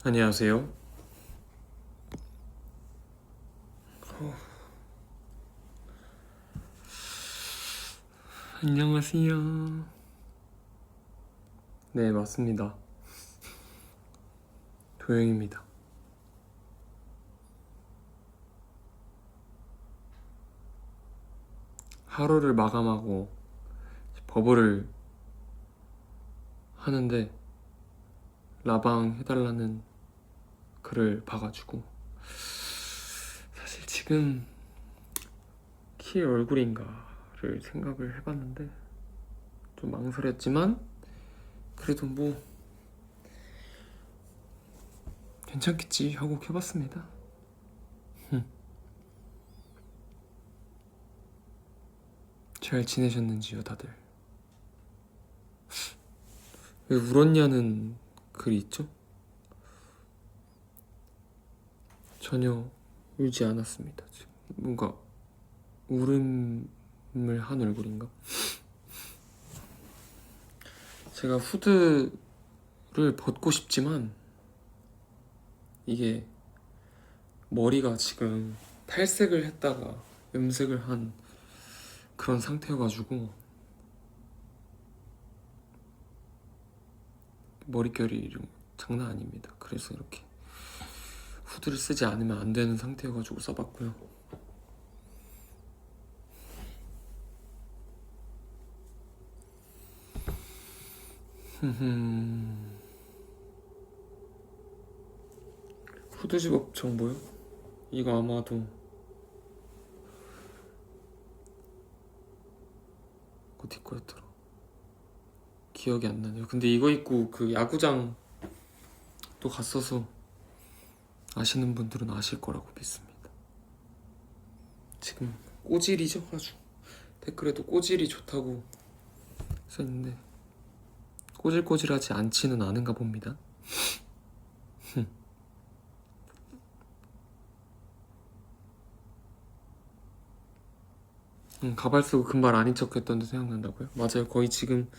안녕하세요. 안녕하세요. 네, 맞습니다. 도영입니다. 하루를 마감하고 버블을 하는데 라방 해달라는 글을 봐가지고 사실 지금 키의 얼굴인가를 생각을 해봤는데 좀 망설였지만 그래도 뭐 괜찮겠지 하고 켜봤습니다. 잘 지내셨는지요, 다들? 왜 울었냐는 글이 있죠? 전혀 울지 않았습니다. 지금 뭔가 울음을 한 얼굴인가? 제가 후드를 벗고 싶지만 이게 머리가 지금 탈색을 했다가 염색을 한 그런 상태여가지고 머릿결이 장난 아닙니다. 그래서 이렇게 후드를 쓰지 않으면 안 되는 상태여가지고 써봤고요. 후드집업 정보요? 이거 아마도 어디 거였더라? 기억이 안 나네요. 근데 이거 입고 그 야구장 또 갔어서 아시는 분들은 아실 거라고 믿습니다. 지금 꼬질이죠? 아주 댓글에도 꼬질이 좋다고 써있는데 꼬질꼬질하지 않지는 않은가 봅니다. 가발 쓰고 금발 아닌 척 했던데 생각난다고요? 맞아요. 거의 지금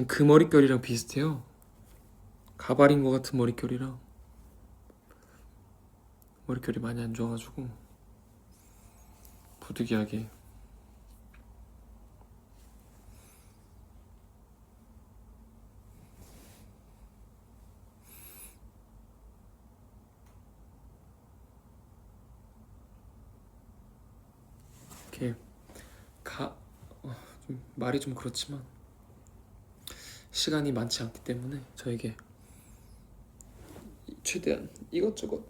그 머릿결이랑 비슷해요. 가발인 것 같은 머릿결이랑 머릿결이 많이 안 좋아가지고 부득이하게 이렇게 좀 말이 좀 그렇지만 시간이 많지 않기 때문에 저에게 최대한 이것저것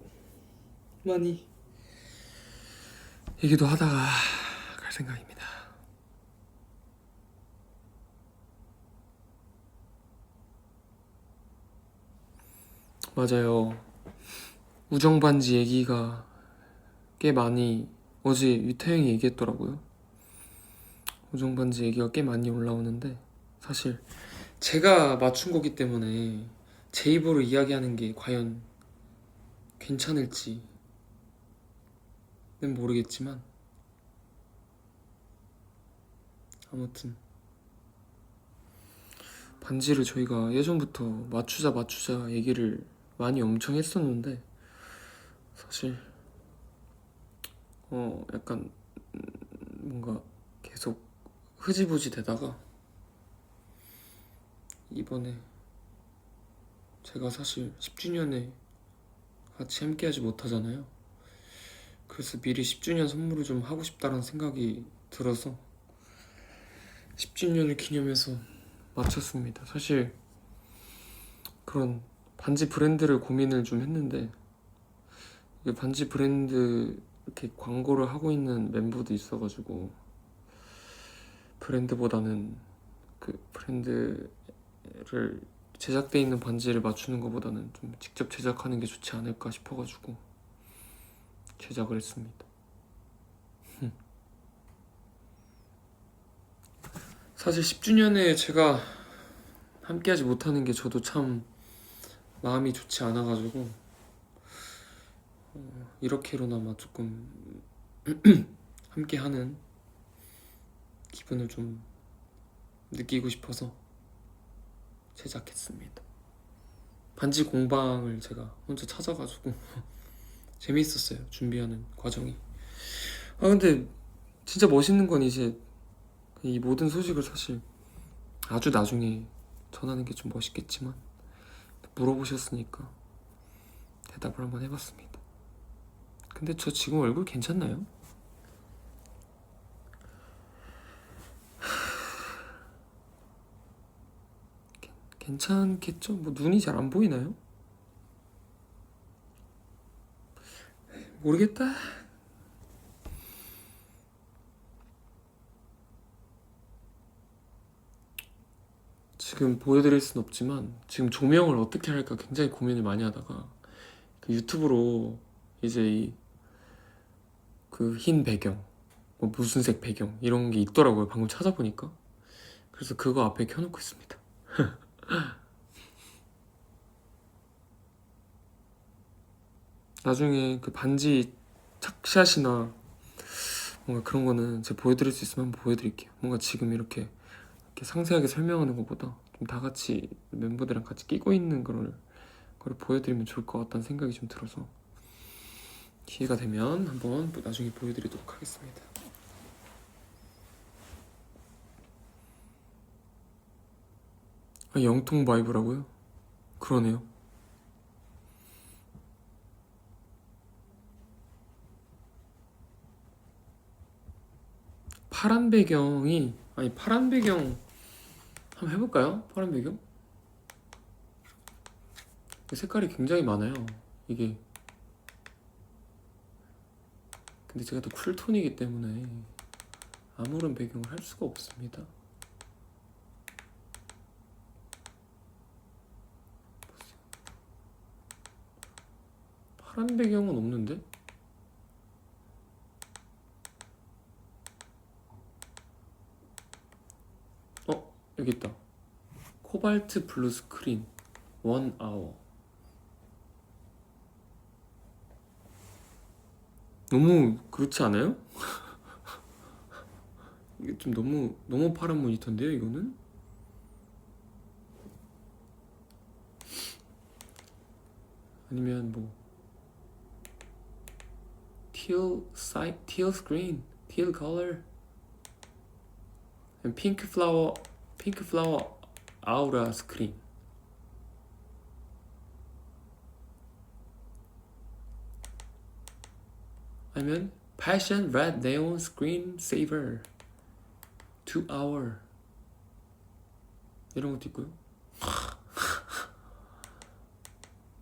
많이 얘기도 하다가 갈 생각입니다. 맞아요. 우정반지 얘기가 꽤 많이 어제 유태형이 얘기했더라고요. 우정반지 얘기가 꽤 많이 올라오는데 사실 제가 맞춘 거기 때문에 제 입으로 이야기하는 게 과연 괜찮을지는 모르겠지만 아무튼 반지를 저희가 예전부터 맞추자 얘기를 많이 엄청 했었는데 사실 약간 뭔가 계속 흐지부지 되다가 이번에 제가 사실 10주년에 같이 함께하지 못하잖아요. 그래서 미리 10주년 선물을 좀 하고 싶다는 생각이 들어서 10주년을 기념해서 맞췄습니다. 사실 그런 반지 브랜드를 고민을 좀 했는데 이게 반지 브랜드 이렇게 광고를 하고 있는 멤버도 있어가지고 브랜드보다는 그 브랜드를 제작돼 있는 반지를 맞추는 것보다는 좀 직접 제작하는 게 좋지 않을까 싶어가지고 제작을 했습니다. 사실 10주년에 제가 함께하지 못하는 게 저도 참 마음이 좋지 않아가지고 이렇게로나마 조금 함께하는 기분을 좀 느끼고 싶어서 제작했습니다. 반지 공방을 제가 혼자 찾아가지고 재미있었어요, 준비하는 과정이. 아 근데 진짜 멋있는 건 이제 이 모든 소식을 사실 아주 나중에 전하는 게 좀 멋있겠지만 물어보셨으니까 대답을 한번 해봤습니다. 근데 저 지금 얼굴 괜찮나요? 괜찮겠죠? 뭐 눈이 잘 안 보이나요? 모르겠다. 지금 보여드릴 순 없지만 지금 조명을 어떻게 할까 굉장히 고민을 많이 하다가 그 유튜브로 이제 이 그 흰 배경, 뭐 무슨 색 배경 이런 게 있더라고요. 방금 찾아보니까. 그래서 그거 앞에 켜놓고 있습니다. 나중에 그 반지 착샷이나 뭔가 그런 거는 제가 보여드릴 수 있으면 한번 보여드릴게요. 뭔가 지금 이렇게 상세하게 설명하는 것보다 좀 다 같이 멤버들이랑 같이 끼고 있는 걸 보여드리면 좋을 것 같다는 생각이 좀 들어서 기회가 되면 한번 나중에 보여드리도록 하겠습니다. 아, 영통 바이브라고요? 그러네요. 파란 배경이 아니 파란 배경 한번 해볼까요? 파란 배경? 색깔이 굉장히 많아요. 이게 근데 제가 또 쿨톤이기 때문에 아무런 배경을 할 수가 없습니다. 파란 배경은 없는데? 여기 있다. 코발트 블루 스크린 1아워. 너무 그렇지 않아요? 이게 좀 너무 파란 모니터인데요, 이거는? 아니면 뭐 teal screen, teal color, and pink flower aura screen. 아니면 passion red neon screen saver 2hour 이런 것도 있고요.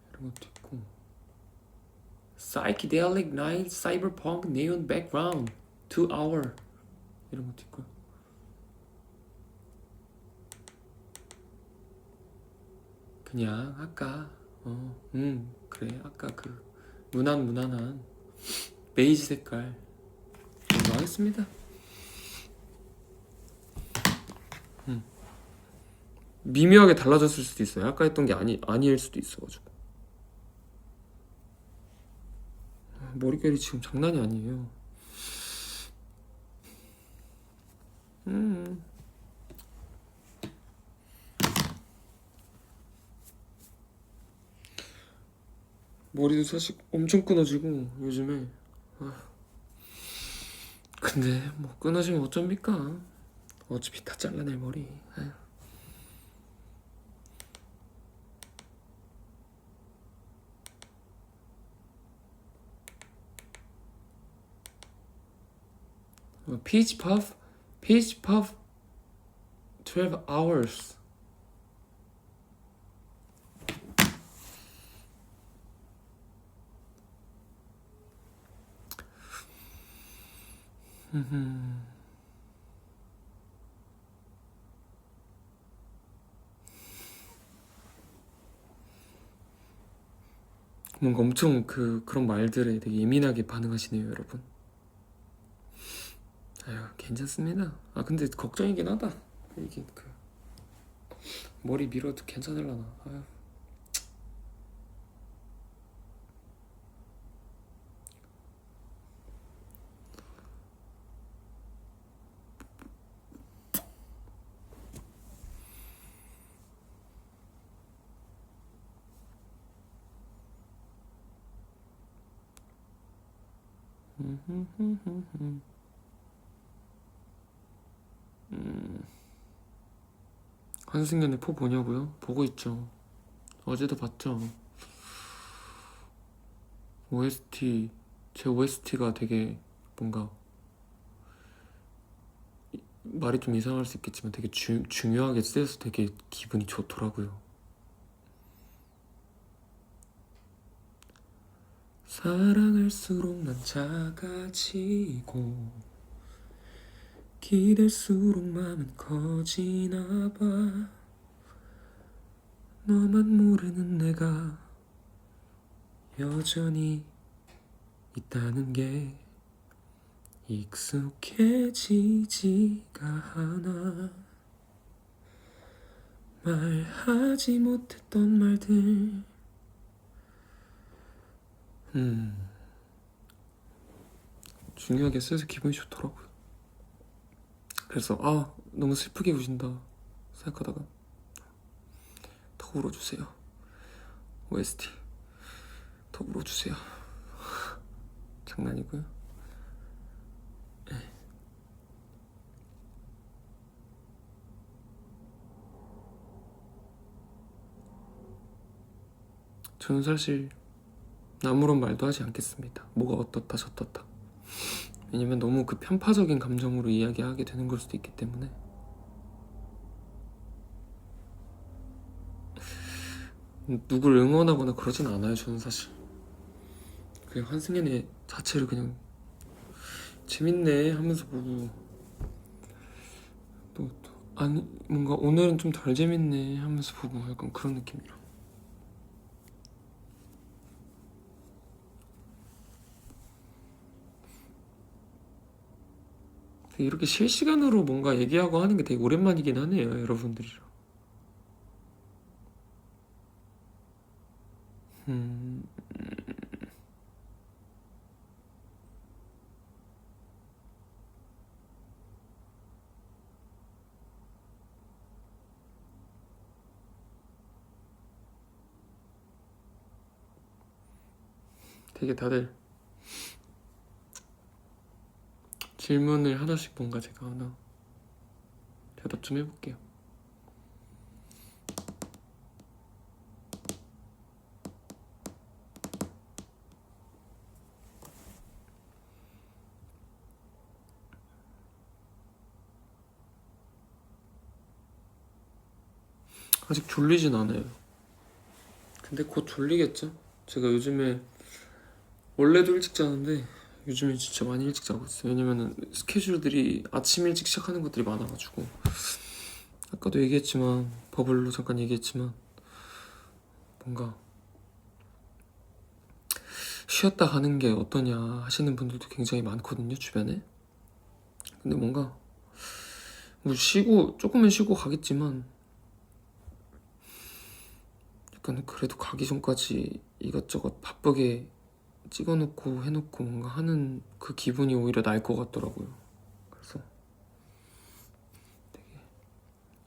이런 것도 있고 psychedelic night cyberpunk neon background 2hour 이런 것도 있고요. 그냥 아까 그래 아까 그 무난한 베이지 색깔 이거 하겠습니다. 미묘하게 달라졌을 수도 있어요. 아까 했던 게 아니일 수도 있어가지고. 머릿결이 지금 장난이 아니에요. 머리도 사실 엄청 끊어지고 요즘에. 근데 뭐 끊어지면 어쩝니까? 어차피 다 잘라낼 머리. Peach Puff 12 hours. 뭔가 엄청 그런 말들에 되게 예민하게 반응하시네요, 여러분. 아유, 괜찮습니다. 아 근데 걱정이긴 하다. 이게 머리 밀어도 괜찮을라나. 아유. 한승연의 포 보냐고요? 보고 있죠. 어제도 봤죠. OST 제 OST가 되게 뭔가 말이 좀 이상할 수 있겠지만 되게 중요하게 쓰여서 되게 기분이 좋더라고요. 사랑할수록 난 작아지고 기댈수록 마음은 커지나 봐. 너만 모르는 내가 여전히 있다는 게 익숙해지지가 않아. 말하지 못했던 말들 중요하게 쓰여서 기분이 좋더라고요. 그래서 너무 슬프게 우신다 생각하다가 더 울어주세요. OST 더 울어주세요. 장난이고요. 네. 저는 사실 아무런 말도 하지 않겠습니다. 뭐가 어떻다 저떻다. 왜냐면 너무 그 편파적인 감정으로 이야기하게 되는 걸 수도 있기 때문에. 누굴 응원하거나 그러진 않아요. 저는 사실 그냥 한승연의 자체를 그냥 재밌네 하면서 보고 또 아니 뭔가 오늘은 좀 덜 재밌네 하면서 보고 약간 그런 느낌이라. 이렇게 실시간으로 뭔가 얘기하고 하는 게 되게 오랜만이긴 하네요, 여러분들이랑. 되게 다들 질문을 하나씩 뭔가 제가 하나 대답 좀 해볼게요. 아직 졸리진 않아요. 근데 곧 졸리겠죠? 제가 요즘에 원래도 일찍 자는데 요즘에 진짜 많이 일찍 자고 있어요. 왜냐면은 스케줄들이 아침 일찍 시작하는 것들이 많아가지고. 아까도 얘기했지만 버블로 잠깐 얘기했지만 뭔가 쉬었다 가는 게 어떠냐 하시는 분들도 굉장히 많거든요, 주변에. 근데 뭔가 뭐 쉬고 조금은 쉬고 가겠지만 약간 그래도 가기 전까지 이것저것 바쁘게 찍어놓고 해놓고 뭔가 하는 그 기분이 오히려 날 것 같더라고요. 그래서 되게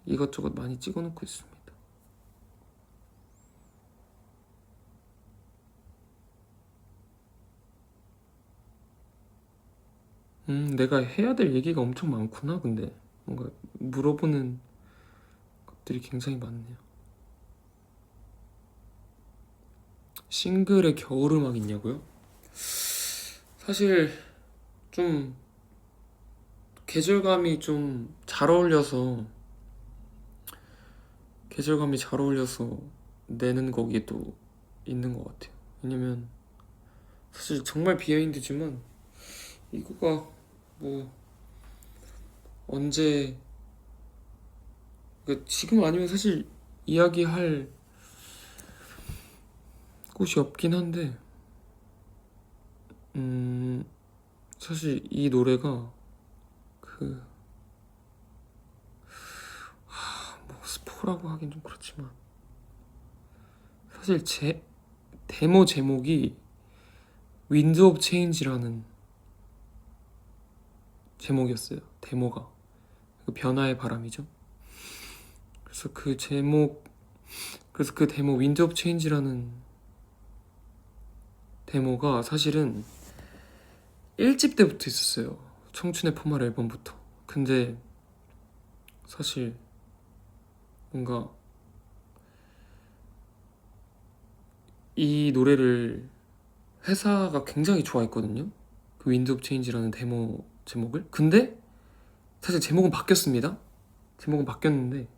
이것저것 많이 찍어놓고 있습니다. 내가 해야 될 얘기가 엄청 많구나. 근데 뭔가 물어보는 것들이 굉장히 많네요. 싱글에 겨울음악 있냐고요? 사실 좀 계절감이 좀 잘 어울려서 내는 곡이 또 있는 것 같아요. 왜냐면 사실 정말 비하인드지만 이거가 뭐 언제 그러니까 지금 아니면 사실 이야기할 곳이 없긴 한데 사실 이 노래가 뭐 스포라고 하긴 좀 그렇지만 사실 제 데모 제목이 윈드 오브 체인지라는 제목이었어요. 데모가 그 변화의 바람이죠. 그래서 그 데모 윈드 오브 체인지라는 데모가 사실은 1집 때부터 있었어요. 청춘의 포말 앨범부터. 근데 사실 뭔가 이 노래를 회사가 굉장히 좋아했거든요. 그 윈드 오브 체인지라는 데모 제목을. 근데 사실 제목은 바뀌었습니다. 제목은 바뀌었는데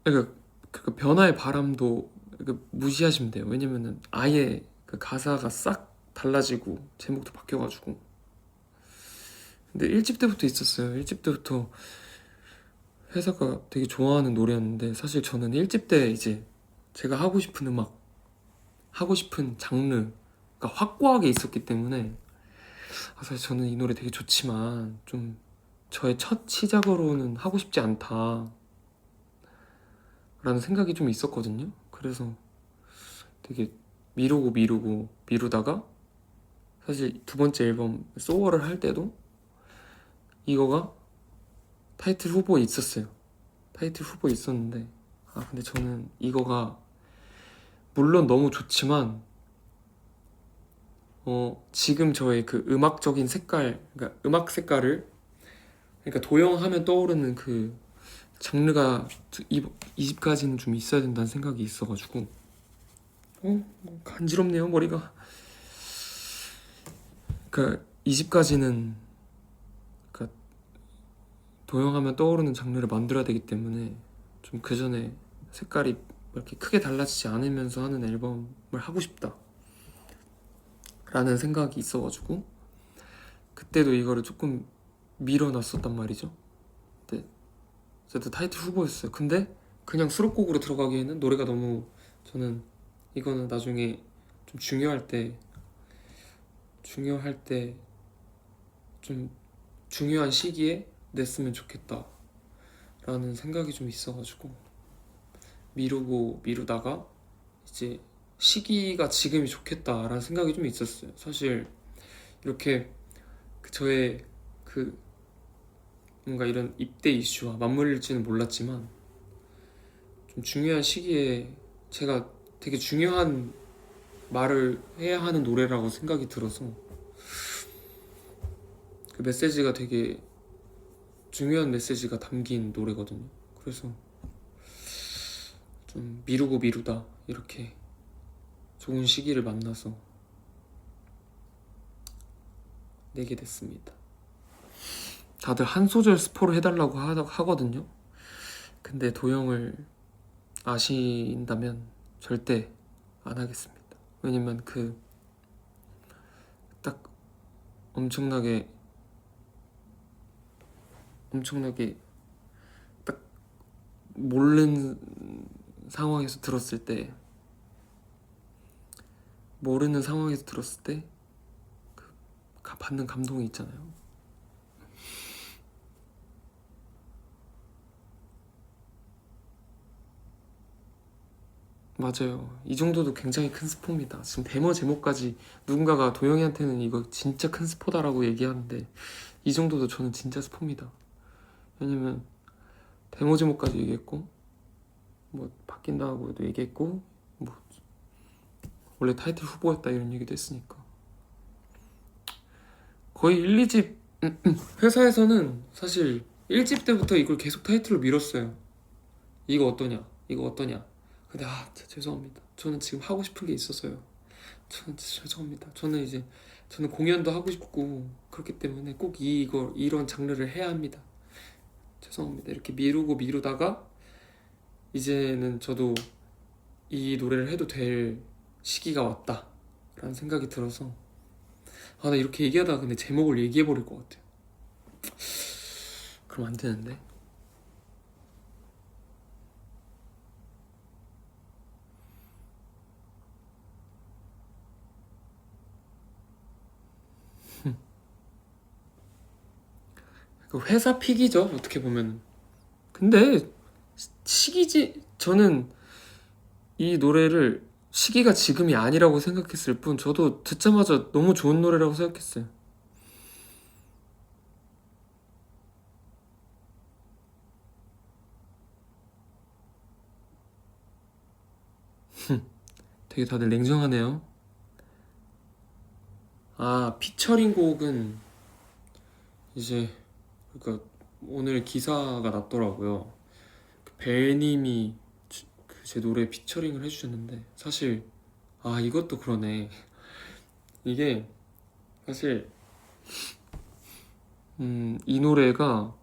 그러니까 그 변화의 바람도 무시하시면 돼요. 왜냐면은 아예 그 가사가 싹 달라지고 제목도 바뀌어가지고. 근데 1집 때부터 있었어요. 1집 때부터 회사가 되게 좋아하는 노래였는데, 사실 저는 1집 때 이제 제가 하고 싶은 음악, 하고 싶은 장르가 확고하게 있었기 때문에 사실 저는 이 노래 되게 좋지만 좀 저의 첫 시작으로는 하고 싶지 않다 라는 생각이 좀 있었거든요. 그래서 되게 미루다가 사실 두 번째 앨범 소월을 할 때도 이거가 타이틀 후보에 있었어요. 타이틀 후보에 있었는데 근데 저는 이거가 물론 너무 좋지만 지금 저의 그 음악적인 색깔, 그러니까 음악 색깔을, 그러니까 도영하면 떠오르는 그 장르가 이 집까지는 좀 있어야 된다는 생각이 있어가지고 간지럽네요 머리가. 그러니까 이 집까지는 그러니까 도영하면 떠오르는 장르를 만들어야 되기 때문에 좀 그 전에 색깔이 이렇게 크게 달라지지 않으면서 하는 앨범을 하고 싶다 라는 생각이 있어가지고 그때도 이거를 조금 밀어놨었단 말이죠. 네, 어쨌든 타이틀 후보였어요. 근데 그냥 수록곡으로 들어가기에는 노래가 너무, 저는 이거는 나중에 좀 중요할 때 좀 중요한 시기에 냈으면 좋겠다 라는 생각이 좀 있어가지고 미루다가 이제 시기가 지금이 좋겠다라는 생각이 좀 있었어요. 사실 이렇게 저의 그 뭔가 이런 입대 이슈와 맞물릴지는 몰랐지만 좀 중요한 시기에 제가 되게 중요한 말을 해야 하는 노래라고 생각이 들어서 그 메시지가 되게 중요한 메시지가 담긴 노래거든요. 그래서 좀 미루다 이렇게 좋은 시기를 만나서 내게 됐습니다. 다들 한 소절 스포를 해달라고 하거든요. 근데 도영을 아신다면 절대 안 하겠습니다. 왜냐면 그 딱 엄청나게 딱 모르는 상황에서 들었을 때 그 받는 감동이 있잖아요. 맞아요. 이 정도도 굉장히 큰 스포입니다. 지금 데모 제목까지 누군가가 도영이한테는 이거 진짜 큰 스포다라고 얘기하는데 이 정도도 저는 진짜 스포입니다. 왜냐면 데모 제목까지 얘기했고 뭐 바뀐다고도 얘기했고 뭐 원래 타이틀 후보였다 이런 얘기도 했으니까 거의 1, 2집 회사에서는 사실 1집 때부터 이걸 계속 타이틀로 밀었어요. 이거 어떠냐. 근데 진짜 죄송합니다. 저는 지금 하고 싶은 게 있어서요. 저는 진짜 죄송합니다. 저는 공연도 하고 싶고 그렇기 때문에 꼭 이런 장르를 해야 합니다. 죄송합니다. 이렇게 미루다가 이제는 저도 이 노래를 해도 될 시기가 왔다 라는 생각이 들어서 나 이렇게 얘기하다가 근데 제목을 얘기해버릴 것 같아요. 그럼 안 되는데. 그 회사 픽이죠 어떻게 보면. 근데 시기지, 저는 이 노래를 시기가 지금이 아니라고 생각했을 뿐 저도 듣자마자 너무 좋은 노래라고 생각했어요. 되게 다들 냉정하네요. 피처링 곡은 이제 그러니까 오늘 기사가 났더라고요. 그 벨님이 제 노래 피처링을 해주셨는데 사실 이것도 그러네. 이게 사실 이 노래가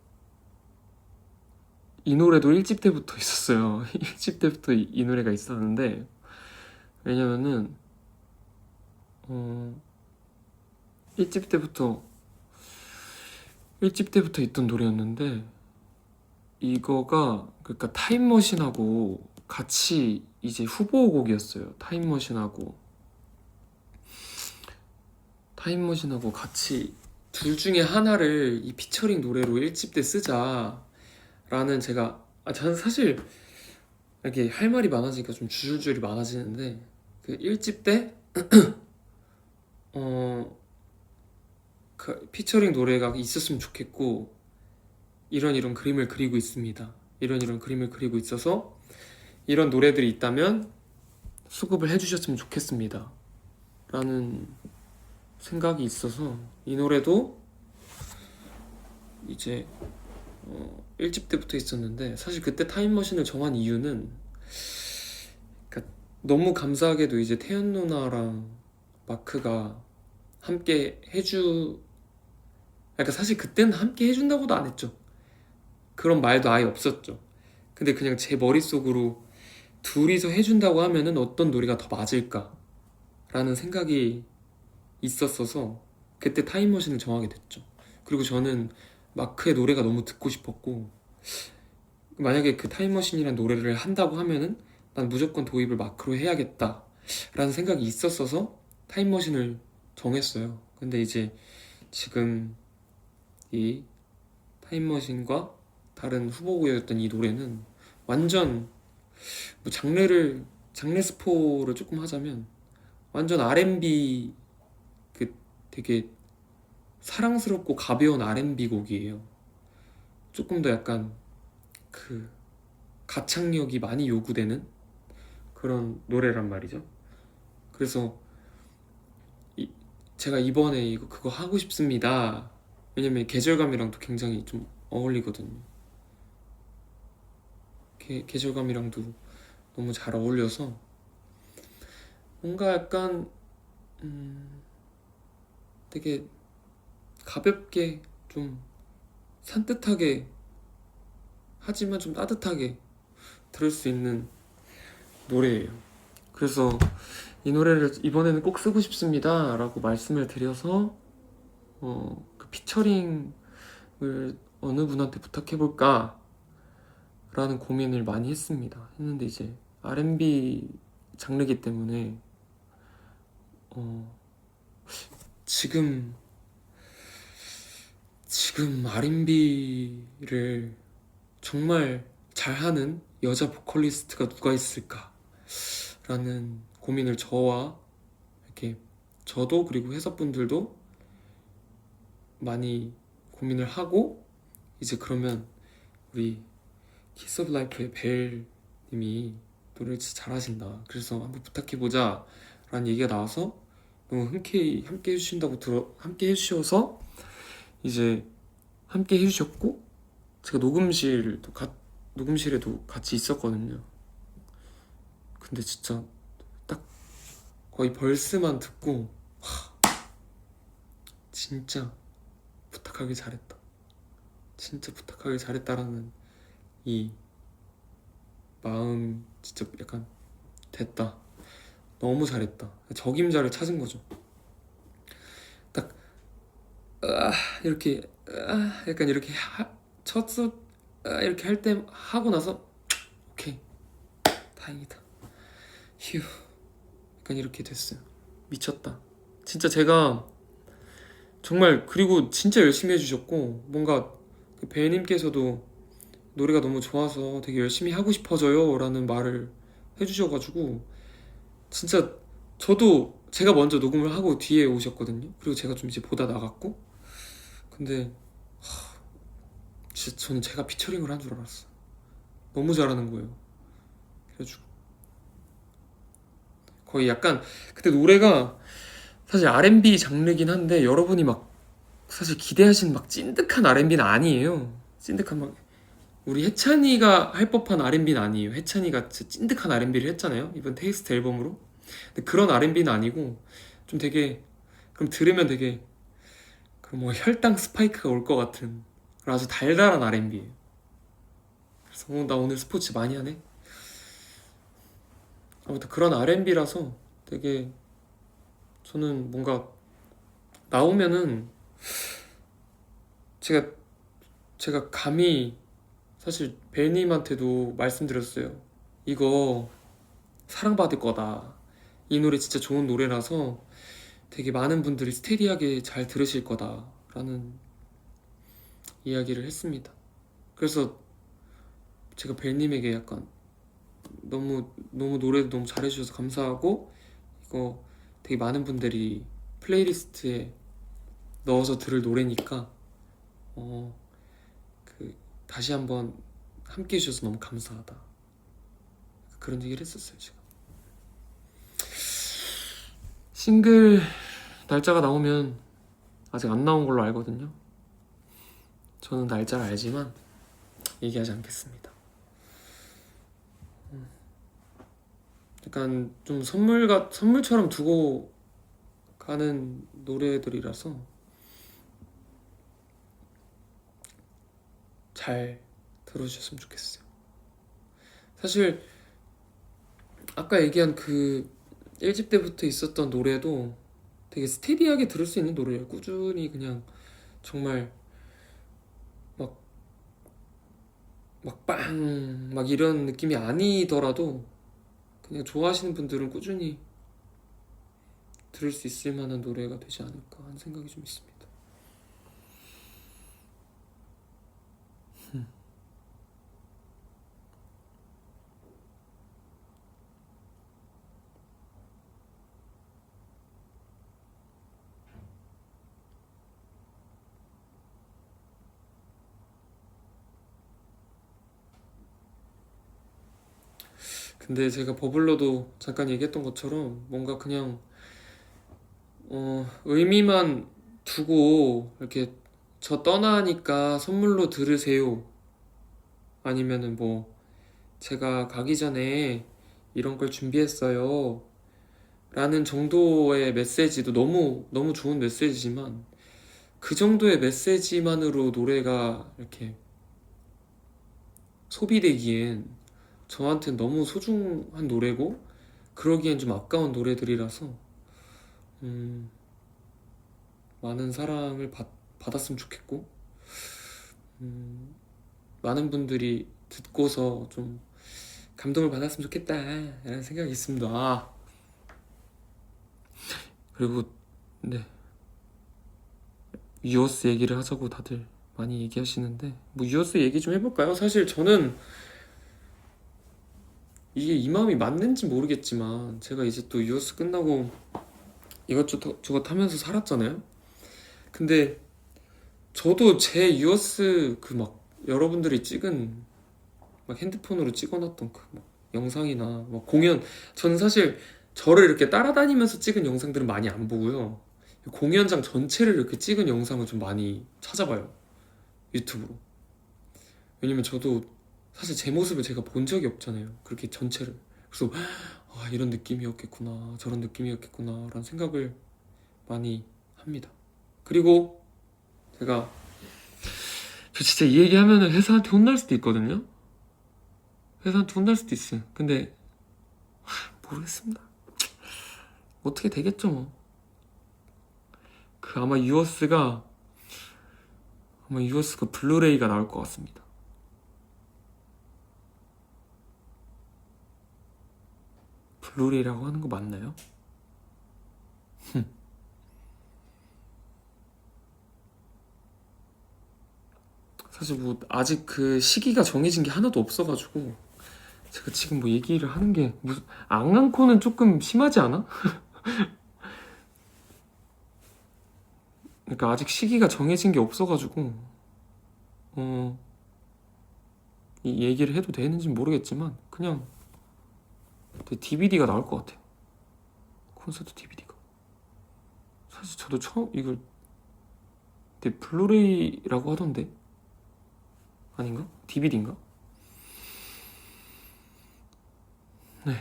이 노래도 1집 때부터 있었어요. 1집 때부터 이 노래가 있었는데 왜냐면은 1집 때부터 있던 노래였는데 이거가 그러니까 타임머신하고 같이 이제 후보곡이었어요. 타임머신하고 같이 둘 중에 하나를 이 피처링 노래로 1집 때 쓰자라는 저는 사실 이렇게 할 말이 많아지니까 좀 줄줄이 많아지는데 그 1집 때 그 피처링 노래가 있었으면 좋겠고 이런 그림을 그리고 있습니다. 이런 그림을 그리고 있어서 이런 노래들이 있다면 수급을 해주셨으면 좋겠습니다. 라는 생각이 있어서 이 노래도 이제 1집 때부터 있었는데 사실 그때 타임머신을 정한 이유는 그러니까 너무 감사하게도 이제 태연 누나랑 마크가 함께 그러니까 사실 그때는 함께 해준다고도 안 했죠. 그런 말도 아예 없었죠. 근데 그냥 제 머릿속으로 둘이서 해준다고 하면은 어떤 노래가 더 맞을까 라는 생각이 있었어서 그때 타임머신을 정하게 됐죠. 그리고 저는 마크의 노래가 너무 듣고 싶었고 만약에 그 타임머신이란 노래를 한다고 하면은 난 무조건 도입을 마크로 해야겠다 라는 생각이 있었어서 타임머신을 정했어요. 근데 이제 지금 이 타임머신과 다른 후보곡이었던 이 노래는 완전 장르 스포를 조금 하자면 완전 R&B 그 되게 사랑스럽고 가벼운 R&B 곡이에요. 조금 더 약간 그 가창력이 많이 요구되는 그런 노래란 말이죠. 그래서 제가 이번에 그거 하고 싶습니다. 왜냐면 계절감이랑도 굉장히 좀 어울리거든요. 계절감이랑도 너무 잘 어울려서 뭔가 약간 되게 가볍게 좀 산뜻하게 하지만 좀 따뜻하게 들을 수 있는 노래예요. 그래서 이 노래를 이번에는 꼭 쓰고 싶습니다 라고 말씀을 드려서 그 피처링을 어느 분한테 부탁해볼까 라는 고민을 많이 했는데 이제 R&B 장르기 때문에 지금 R&B를 정말 잘하는 여자 보컬리스트가 누가 있을까 라는 고민을 저도 그리고 회사분들도 많이 고민을 하고 이제 그러면 우리 키스 오브 라이프의 벨 님이 노래를 진짜 잘하신다. 그래서 한번 부탁해보자 라는 얘기가 나와서 너무 흔쾌히 함께 해주셔서 이제 함께 해주셨고 제가 녹음실에도 같이 있었거든요. 근데 진짜 딱 거의 벌스만 듣고 진짜 부탁하길 잘했다. 진짜 부탁하길 잘했다라는 이 마음 진짜 약간 됐다. 너무 잘했다. 적임자를 찾은 거죠. 딱 이렇게 약간 이렇게 이렇게 할 때 하고 나서 오케이 다행이다. 휴 약간 이렇게 됐어요. 미쳤다. 진짜 제가 정말 그리고 진짜 열심히 해주셨고 뭔가 그 배님께서도 노래가 너무 좋아서 되게 열심히 하고 싶어져요 라는 말을 해주셔가지고 진짜 저도 제가 먼저 녹음을 하고 뒤에 오셨거든요. 그리고 제가 좀 이제 보다 나갔고 근데 진짜 저는 제가 피처링을 한 줄 알았어. 너무 잘하는 거예요. 그래가지고 거의 약간 그때 노래가 사실 R&B 장르긴 한데 여러분이 막 사실 기대하신 막 찐득한 R&B는 아니에요. 찐득한 막 우리 해찬이가 할 법한 R&B는 아니에요. 해찬이가 진짜 찐득한 R&B를 했잖아요, 이번 테이스트 앨범으로. 근데 그런 R&B는 아니고 좀 되게, 그럼 들으면 되게 그럼 뭐 혈당 스파이크가 올 것 같은 그런 아주 달달한 R&B예요. 그래서 나 오늘 스포츠 많이 하네. 아무튼 그런 R&B라서 되게 저는 뭔가 나오면은 제가 제가 감히 사실 벨님한테도 말씀드렸어요. 이거 사랑받을 거다. 이 노래 진짜 좋은 노래라서 되게 많은 분들이 스테디하게 잘 들으실 거다라는 이야기를 했습니다. 그래서 제가 벨님에게 약간 너무 너무 노래도 너무 잘해주셔서 감사하고, 이거 되게 많은 분들이 플레이리스트에 넣어서 들을 노래니까 그 다시 한번 함께 해주셔서 너무 감사하다, 그런 얘기를 했었어요. 제가 싱글 날짜가 나오면 아직 안 나온 걸로 알거든요. 저는 날짜를 알지만 얘기하지 않겠습니다. 약간 좀 선물처럼 두고 가는 노래들이라서 잘 들어주셨으면 좋겠어요. 사실 아까 얘기한 그 1집 때부터 있었던 노래도 되게 스테디하게 들을 수 있는 노래예요. 꾸준히 그냥 정말 막 빵! 막 이런 느낌이 아니더라도 그냥 좋아하시는 분들은 꾸준히 들을 수 있을 만한 노래가 되지 않을까 하는 생각이 좀 있습니다. 근데 제가 버블러도 잠깐 얘기했던 것처럼 뭔가 그냥 의미만 두고 이렇게 저 떠나니까 선물로 들으세요, 아니면은 뭐 제가 가기 전에 이런 걸 준비했어요 라는 정도의 메시지도 너무 너무 좋은 메시지지만, 그 정도의 메시지만으로 노래가 이렇게 소비되기엔 저한테는 너무 소중한 노래고, 그러기엔 좀 아까운 노래들이라서 많은 사랑을 받았으면 좋겠고, 많은 분들이 듣고서 좀 감동을 받았으면 좋겠다 라는 생각이 있습니다. 그리고 네, 유어스 얘기를 하자고 다들 많이 얘기하시는데 뭐 유어스 얘기 좀 해볼까요? 사실 저는 이게 이 마음이 맞는지 모르겠지만 제가 이제 또 유어스 끝나고 이것저것 하면서 살았잖아요. 근데 저도 제 유어스 그 막 여러분들이 찍은 막 핸드폰으로 찍어놨던 그 막 영상이나 막 공연, 저는 사실 저를 이렇게 따라다니면서 찍은 영상들은 많이 안 보고요, 공연장 전체를 이렇게 찍은 영상을 좀 많이 찾아봐요, 유튜브로. 왜냐면 저도 사실 제 모습을 제가 본 적이 없잖아요, 그렇게 전체를. 그래서 이런 느낌이었겠구나, 저런 느낌이었겠구나 라는 생각을 많이 합니다. 그리고 제가 저 진짜 이 얘기하면은 회사한테 혼날 수도 있거든요. 회사한테 혼날 수도 있어요. 근데 모르겠습니다. 어떻게 되겠죠 뭐. 그 아마 유어스가 블루레이가 나올 것 같습니다. 블루레이라고 하는 거 맞나요? 사실 뭐 아직 그 시기가 정해진 게 하나도 없어가지고 제가 지금 뭐 얘기를 하는 게 무슨, 앙앙코는 조금 심하지 않아? 그러니까 아직 시기가 정해진 게 없어가지고 이 얘기를 해도 되는지 모르겠지만 그냥 DVD가 나올 것 같아요. 콘서트 DVD가. 사실 저도 처음 이걸 블루레이라고 하던데 아닌가? DVD인가? 네.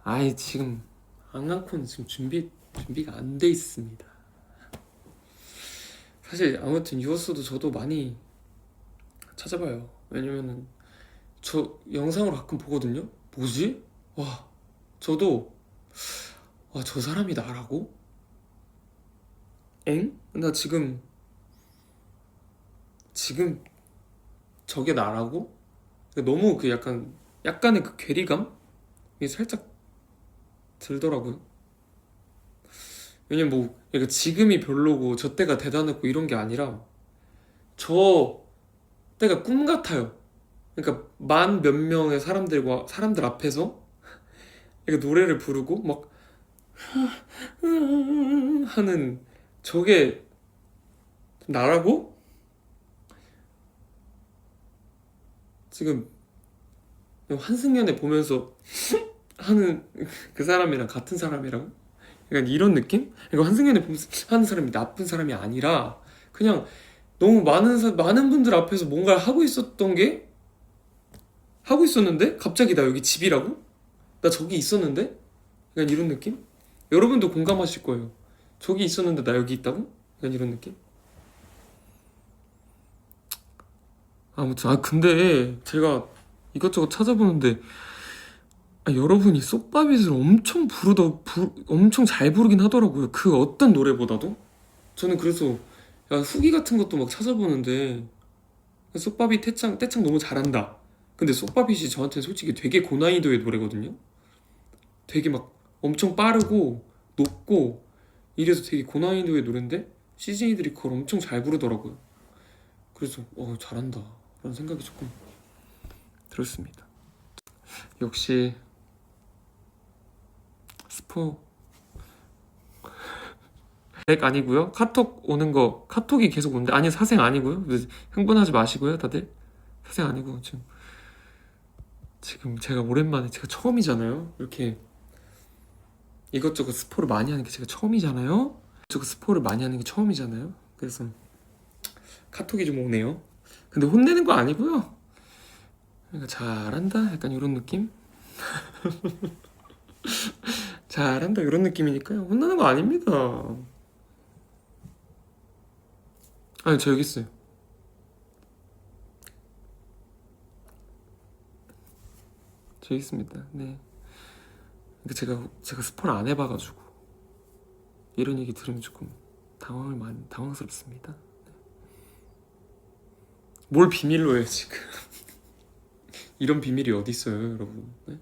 아이 지금 앙랑콘 지금 준비가 안 돼 있습니다. 사실 아무튼 유어스도 저도 많이 찾아봐요. 왜냐면은 저 영상으로 가끔 보거든요. 뭐지? 와, 저도 와, 저 사람이 나라고? 엥? 나 지금 저게 나라고? 너무 그 약간의 그 괴리감이 살짝 들더라고요. 왜냐면 뭐 그러니까 지금이 별로고 저 때가 대단했고 이런 게 아니라 저 때가 꿈 같아요. 그러니까 만 몇 명의 사람들 앞에서 이렇게 노래를 부르고 막 하는 저게 나라고? 지금 환승연애 보면서 하는 그 사람이랑 같은 사람이라고? 약간 이런 느낌? 이거 환승연애 보면서 하는 사람이 나쁜 사람이 아니라 그냥 너무 많은 분들 앞에서 뭔가를 하고 있었는데 갑자기 나 여기 집이라고? 나 저기 있었는데? 약간 이런 느낌? 여러분도 공감하실 거예요. 저기 있었는데 나 여기 있다고? 약간 이런 느낌? 아무튼 근데 제가 이것저것 찾아보는데 여러분이 쏙바빗을 엄청 잘 부르긴 하더라고요. 그 어떤 노래보다도. 저는 그래서 후기 같은 것도 막 찾아보는데 쏙바빗 떼창 너무 잘한다. 근데 쏙바빗이 저한테는 솔직히 되게 고난이도의 노래거든요. 되게 막 엄청 빠르고 높고 이래서 되게 고난이도의 노래인데 시즈니들이 그걸 엄청 잘 부르더라고요. 그래서 잘한다 라는 생각이 조금 들었습니다. 역시 스포 렉 아니고요. 카톡 오는 거 카톡이 계속 오는데 아니 사생 아니고요. 흥분하지 마시고요 다들. 사생 아니고 지금 제가 오랜만에 제가 처음이잖아요. 이렇게 이것저것 스포를 많이 하는 게 제가 처음이잖아요. 이것저것 스포를 많이 하는 게 처음이잖아요. 그래서 카톡이 좀 오네요. 근데 혼내는 거 아니고요. 그러니까 잘한다 약간 이런 느낌? 잘한다 이런 느낌이니까요. 혼나는 거 아닙니다. 아니 저 여기 있어요. 저 여기 있습니다. 네. 그러니까 제가 스포를 안 해봐가지고 이런 얘기 들으면 조금 당황스럽습니다. 네. 뭘 비밀로 해요 지금? 이런 비밀이 어디 있어요, 여러분? 네?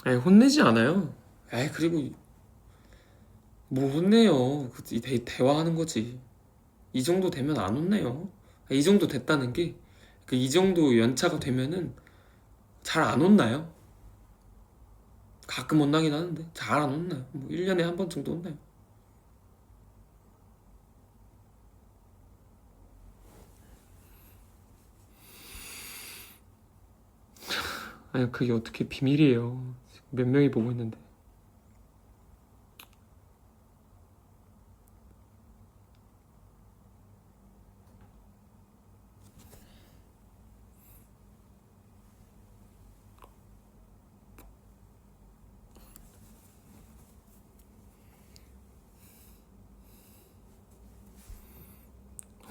아니, 혼내지 않아요. 그리고 뭐 혼내요? 대화하는 거지. 이 정도 되면 안 혼내요. 이 정도 됐다는 게, 이 정도 연차가 되면은 잘 안 혼나요. 가끔 혼나긴 하는데, 잘 안 혼나요. 뭐 1년에 한 번 정도 혼나요. 아니, 그게 어떻게 비밀이에요. 몇 명이 보고 있는데.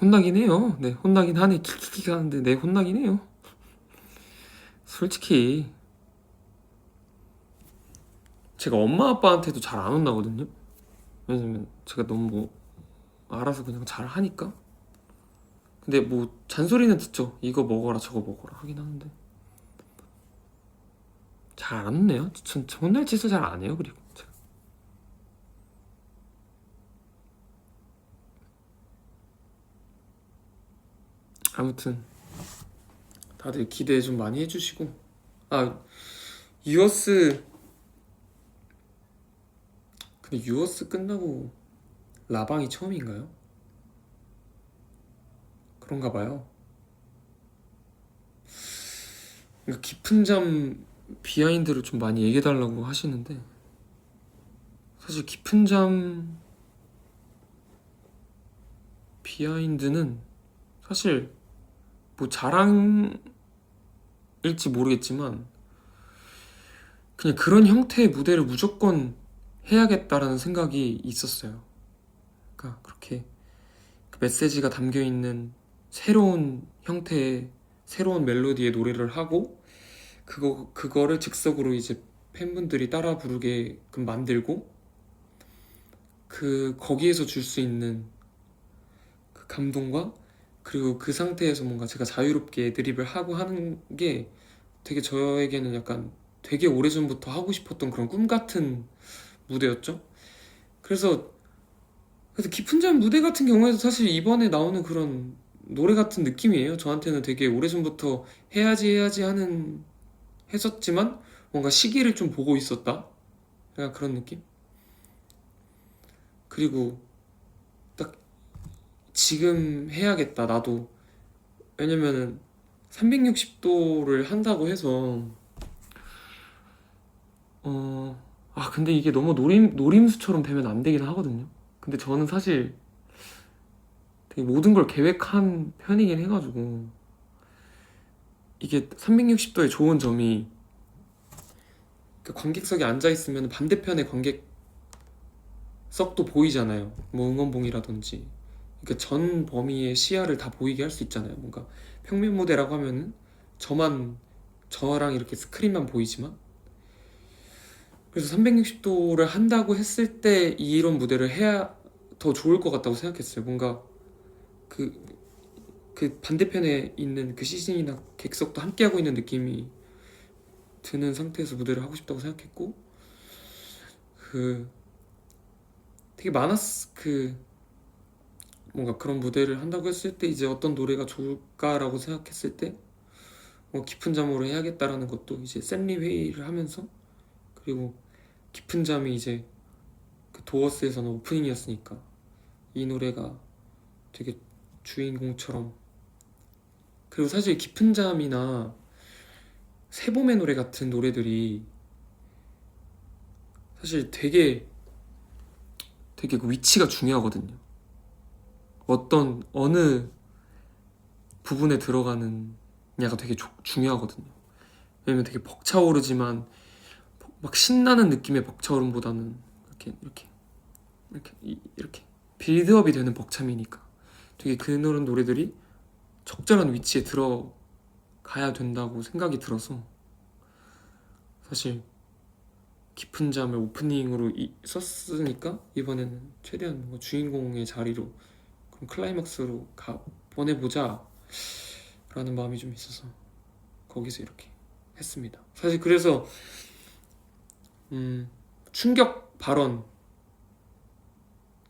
혼나긴 해요. 네, 혼나긴 하네. 킥킥킥 하는데, 네, 혼나긴 해요. 솔직히, 제가 엄마 아빠한테도 잘 안 혼나거든요. 왜냐면 제가 너무 뭐 알아서 그냥 잘 하니까. 근데 뭐 잔소리는 듣죠. 이거 먹어라 저거 먹어라 하긴 하는데 잘 안 혼내요. 전 혼낼 짓을 잘 안 해요. 그리고 제가. 아무튼 다들 기대 좀 많이 해주시고 유어스 근데 유어스 끝나고 라방이 처음인가요? 그런가 봐요. 그러니까 깊은 잠 비하인드를 좀 많이 얘기해달라고 하시는데, 사실 깊은 잠 비하인드는 사실 뭐 자랑일지 모르겠지만 그냥 그런 형태의 무대를 무조건 해야겠다라는 생각이 있었어요. 그러니까 그렇게 그 메시지가 담겨 있는 새로운 형태의 새로운 멜로디의 노래를 하고 그거를 즉석으로 이제 팬분들이 따라 부르게끔 만들고 거기에서 줄 수 있는 그 감동과 그리고 그 상태에서 뭔가 제가 자유롭게 드립을 하고 하는 게 되게 저에게는 약간 되게 오래전부터 하고 싶었던 그런 꿈 같은 무대였죠. 그래서 깊은 잠 무대 같은 경우에도 사실 이번에 나오는 그런 노래 같은 느낌이에요. 저한테는 되게 오래전부터 해야지 하는 했었지만 뭔가 시기를 좀 보고 있었다. 약간 그런 느낌? 그리고 딱 지금 해야겠다, 나도. 왜냐면은 360도를 한다고 해서 근데 이게 너무 노림수처럼 되면 안 되긴 하거든요. 근데 저는 사실 되게 모든 걸 계획한 편이긴 해가지고 이게 360도의 좋은 점이 그 관객석에 앉아있으면 반대편의 관객석도 보이잖아요. 뭐 응원봉이라든지. 그러니까 전 범위의 시야를 다 보이게 할 수 있잖아요. 뭔가 평면 무대라고 하면은 저랑 이렇게 스크린만 보이지만 그래서 360도를 한다고 했을 때 이런 무대를 해야 더 좋을 것 같다고 생각했어요. 뭔가 그, 그 반대편에 있는 그 시즌이나 객석도 함께하고 있는 느낌이 드는 상태에서 무대를 하고 싶다고 생각했고 되게 뭔가 그런 무대를 한다고 했을 때 이제 어떤 노래가 좋을까라고 생각했을 때 깊은 잠으로 해야겠다라는 것도 이제 샌리 회의를 하면서 그리고 깊은 잠이 이제 그 도어스에서는 오프닝이었으니까 이 노래가 되게 주인공처럼 그리고 사실 깊은 잠이나 새봄의 노래 같은 노래들이 사실 되게 그 위치가 중요하거든요. 어느 부분에 들어가느냐가 되게 중요하거든요. 왜냐면 되게 벅차오르지만 막 신나는 느낌의 벅차오름보다는 이렇게 빌드업이 되는 벅참이니까 되게 그런 노래들이 적절한 위치에 들어가야 된다고 생각이 들어서 사실 깊은 잠을 오프닝으로 썼으니까 이번에는 최대한 뭔가 주인공의 자리로 그럼 클라이막스로 보내보자 라는 마음이 좀 있어서 거기서 이렇게 했습니다. 사실 그래서 충격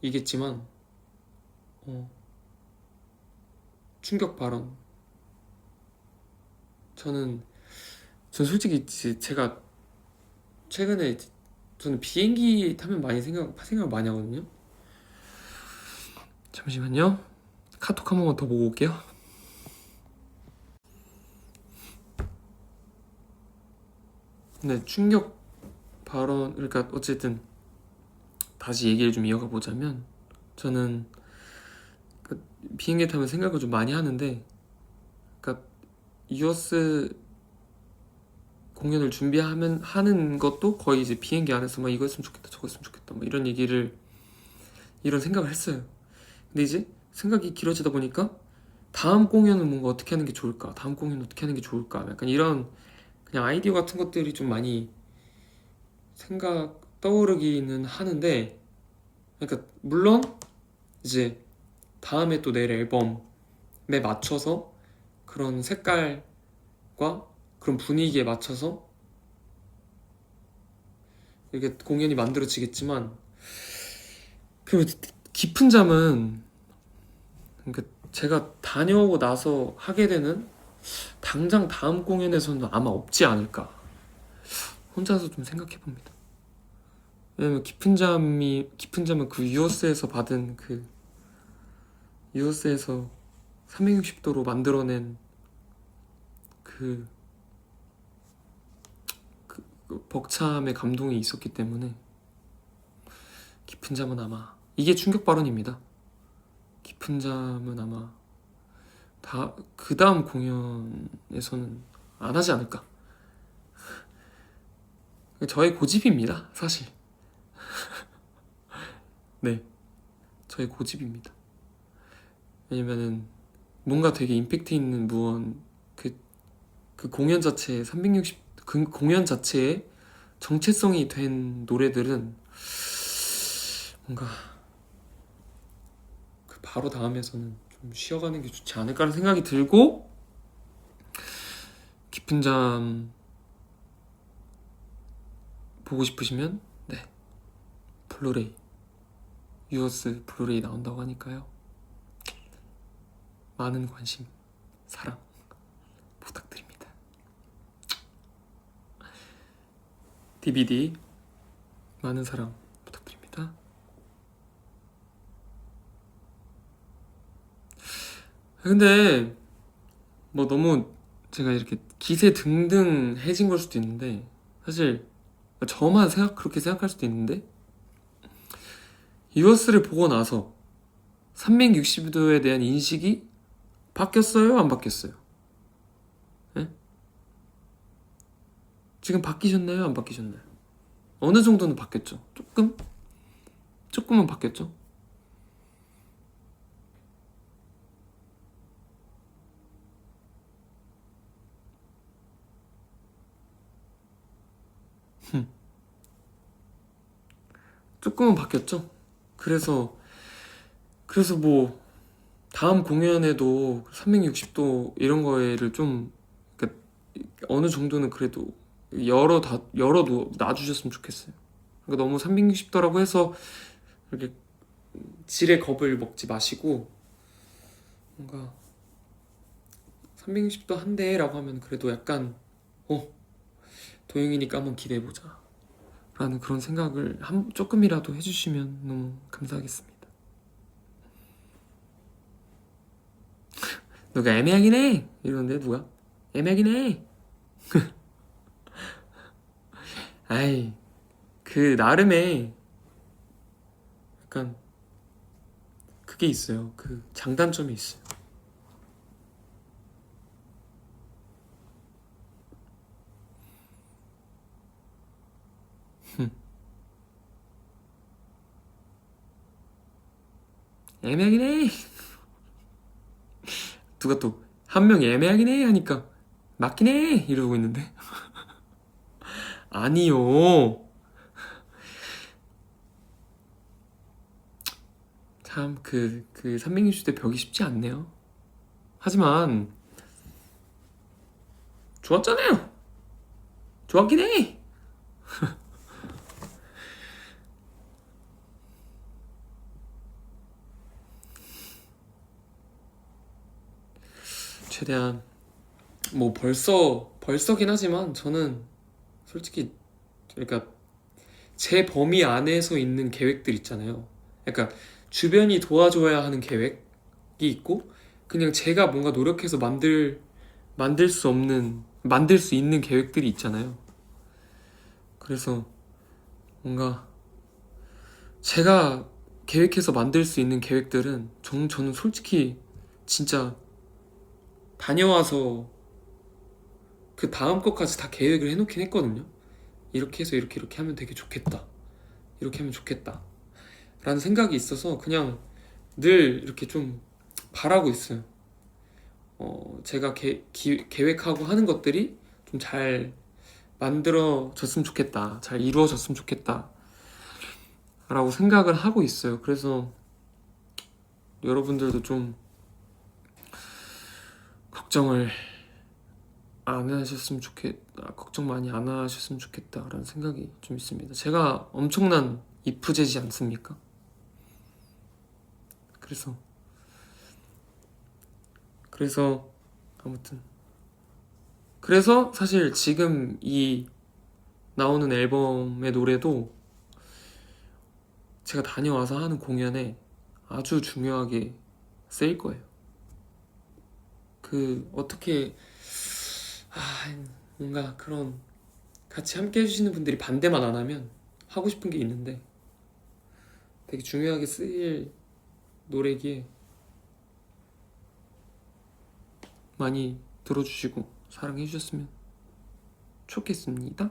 발언이겠지만 충격 발언 전 솔직히 제가 최근에 저는 비행기 타면 많이 생각을 많이 하거든요. 잠시만요. 카톡 한 번만 더 보고 올게요. 네, 충격 발언 그러니까 어쨌든 다시 얘기를 좀 이어가 보자면 저는 비행기 타면 생각을 좀 많이 하는데 그러니까 유어스 공연을 하는 것도 거의 이제 비행기 안에서 막 이거 했으면 좋겠다 저거 했으면 좋겠다 막 이런 생각을 했어요. 근데 이제 생각이 길어지다 보니까 다음 공연은 뭔가 어떻게 하는 게 좋을까 다음 공연은 어떻게 하는 게 좋을까 약간 이런 그냥 아이디어 같은 것들이 좀 많이 떠오르기는 하는데 그러니까 물론 이제 다음에 또 낼 앨범에 맞춰서 그런 색깔과 그런 분위기에 맞춰서 이렇게 공연이 만들어지겠지만 그 깊은 잠은 그러니까 제가 다녀오고 나서 하게 되는 당장 다음 공연에서는 아마 없지 않을까 혼자서 좀 생각해 봅니다. 왜냐면 깊은 잠은 그 유어스에서 받은 유어스에서 360도로 만들어낸 그 벅참의 감동이 있었기 때문에 깊은 잠은 아마 이게 충격 발언입니다. 깊은 잠은 아마 다 그 다음 공연에서는 안 하지 않을까. 저의 고집입니다, 사실. 네, 저의 고집입니다. 왜냐면은 뭔가 되게 임팩트 있는 무언 그 공연 자체에 360 그 공연 자체에 정체성이 된 노래들은 뭔가 그 바로 다음에서는 좀 쉬어가는 게 좋지 않을까라는 생각이 들고, 깊은 잠 보고 싶으시면 네, 블루레이 유어스 블루레이 나온다고 하니까요. 많은 관심, 사랑 부탁드립니다. DVD 많은 사랑 부탁드립니다. 근데 뭐 너무 제가 이렇게 기세 등등해진 걸 수도 있는데, 사실 저만 그렇게 생각할 수도 있는데, 유어스를 보고 나서 360도에 대한 인식이 바뀌었어요? 안 바뀌었어요? 네? 지금 바뀌셨나요? 안 바뀌셨나요? 어느 정도는 바뀌었죠? 조금은 바뀌었죠? 조금은 바뀌었죠? 그래서 뭐 다음 공연에도 360도 이런 거를 좀, 그러니까 어느 정도는 그래도 열어도 놔주셨으면 좋겠어요. 그러니까 너무 360도라고 해서 이렇게 질의 겁을 먹지 마시고, 뭔가 360도 한대라고 하면 그래도 약간 도영이니까 한번 기대해보자 라는 그런 생각을 조금이라도 해주시면 너무 감사하겠습니다. 누가 애매하긴 해 이러는데, 누가 애매하긴 해 아이, 그 나름의 약간 그게 있어요. 그 장단점이 있어요. 애매하긴 해 누가 또 한 명이 애매하긴 해 하니까 맞긴 해 이러고 있는데 아니요. 참 그 360대 벽이 쉽지 않네요. 하지만 좋았잖아요. 좋았긴 해. 최대한 뭐 벌써긴 하지만 저는 솔직히, 그러니까 제 범위 안에서 있는 계획들 있잖아요. 약간 주변이 도와줘야 하는 계획이 있고, 그냥 제가 뭔가 노력해서 만들 수 있는 계획들이 있잖아요. 그래서 뭔가 제가 계획해서 만들 수 있는 계획들은 저는 솔직히 진짜 다녀와서 그 다음 것까지 다 계획을 해놓긴 했거든요. 이렇게 해서 이렇게 하면 되게 좋겠다, 이렇게 하면 좋겠다 라는 생각이 있어서 그냥 늘 이렇게 좀 바라고 있어요. 제가 계획하고 하는 것들이 좀 잘 만들어졌으면 좋겠다, 잘 이루어졌으면 좋겠다 라고 생각을 하고 있어요. 그래서 여러분들도 좀 걱정을 안 하셨으면 좋겠다, 걱정 많이 안 하셨으면 좋겠다 라는 생각이 좀 있습니다. 제가 엄청난 이프제지 않습니까? 그래서 아무튼, 그래서 사실 지금 이 나오는 앨범의 노래도 제가 다녀와서 하는 공연에 아주 중요하게 쓰일 거예요. 그 어떻게 뭔가 그런 같이 함께 해주시는 분들이 반대만 안 하면 하고 싶은 게 있는데 되게 중요하게 쓰일 노래기에 많이 들어주시고 사랑해 주셨으면 좋겠습니다.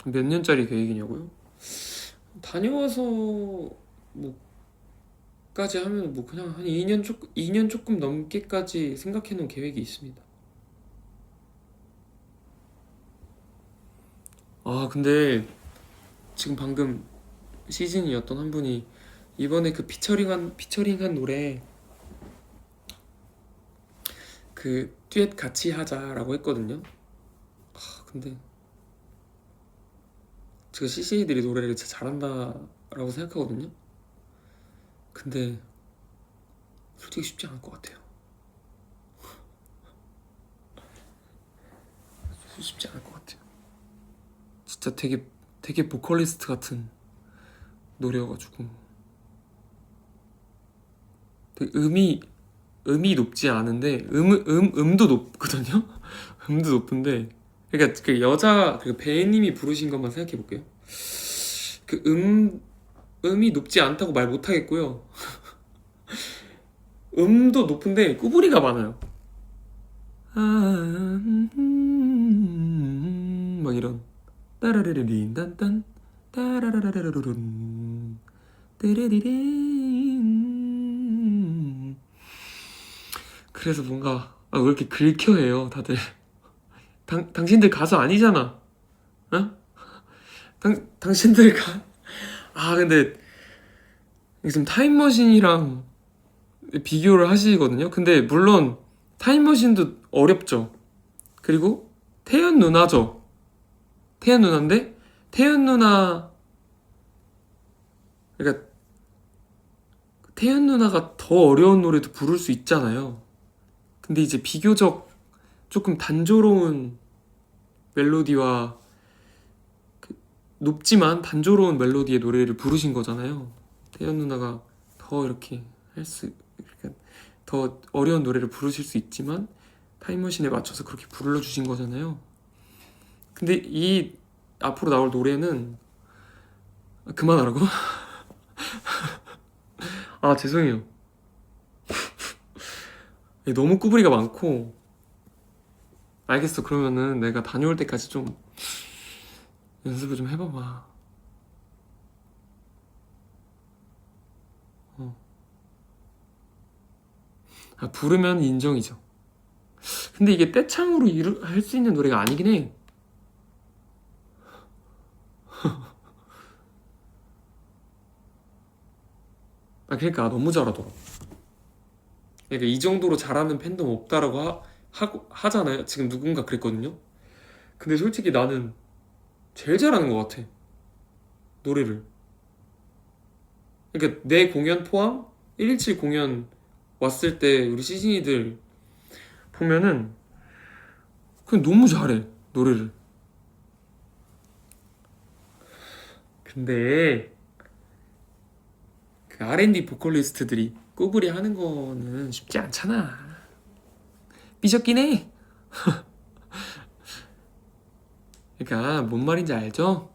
몇 년짜리 계획이냐고요? 다녀와서 뭐까지 하면 뭐 그냥 한 2년 조금 넘게까지 생각해 놓은 계획이 있습니다. 아 근데 지금 방금 시즌이었던 한 분이 이번에 그 피처링한 노래 그 듀엣 같이 하자라고 했거든요. 근데 제가 CC들이 노래를 진짜 잘한다라고 생각하거든요. 근데 솔직히 쉽지 않을 것 같아요. 쉽지 않을 것 같아요. 진짜 되게 보컬리스트 같은 노래여가지고 되게 음이 높지 않은데 음도 높거든요. 음도 높은데 그러니까 그 여자 그 배우님이 부르신 것만 생각해 볼게요. 그 음이 높지 않다고 말 못 하겠고요. 음도 높은데 꾸부리가 많아요. 막 이런 따라르르린 딴딴 따라라라르르룬 띠리리린. 그래서 뭔가 왜 이렇게 긁혀해요 다들. 당신들 가수 아니잖아. 어? 당신들 근데 지금 타임머신이랑 비교를 하시거든요. 근데 물론 타임머신도 어렵죠. 그리고 태연 누나죠. 태연 누나인데 태연 누나 그러니까 태연 누나가 더 어려운 노래도 부를 수 있잖아요. 근데 이제 비교적 조금 단조로운 멜로디와 높지만 단조로운 멜로디의 노래를 부르신 거잖아요. 태연 누나가 더 이렇게 더 어려운 노래를 부르실 수 있지만 타임머신에 맞춰서 그렇게 불러주신 거잖아요. 근데 이 앞으로 나올 노래는 그만하라고? 아 죄송해요. 너무 꾸부리가 많고. 알겠어. 그러면은 내가 다녀올 때까지 좀 연습을 좀 해봐봐. 부르면 인정이죠. 근데 이게 떼창으로 할 수 있는 노래가 아니긴 해. 그러니까 너무 잘하더라. 그러니까 이 정도로 잘하는 팬덤 없다라고 하잖아요. 지금 누군가 그랬거든요. 근데 솔직히 나는 제일 잘하는 것 같아. 노래를. 그러니까 내 공연 포함 117 공연 왔을 때 우리 시즌이들 보면은 그냥 너무 잘해 노래를. 근데 그 R&B 보컬리스트들이 꾸부리 하는 거는 쉽지 않잖아. 삐졌긴 해. 그러니까 뭔 말인지 알죠?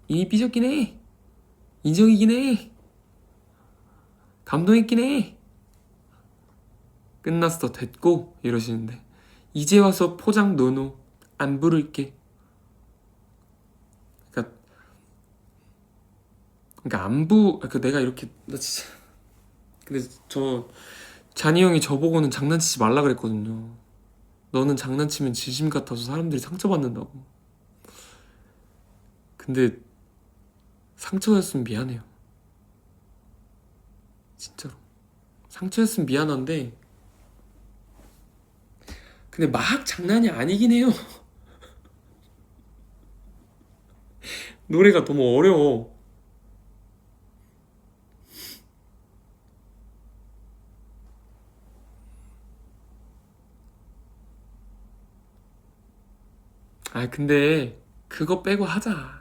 이미 삐졌긴 해. 인정이긴 해. 감동했긴 해. 끝났어 됐고 이러시는데 이제 와서 포장 노노 안 부를게. 그러니까 내가 이렇게 나 진짜. 근데 잔이 형이 저보고는 장난치지 말라 그랬거든요. 너는 장난치면 진심 같아서 사람들이 상처받는다고. 근데 상처였으면 미안해요. 진짜로 상처였으면 미안한데 근데 막 장난이 아니긴 해요. 노래가 너무 어려워. 아 근데 그거 빼고 하자.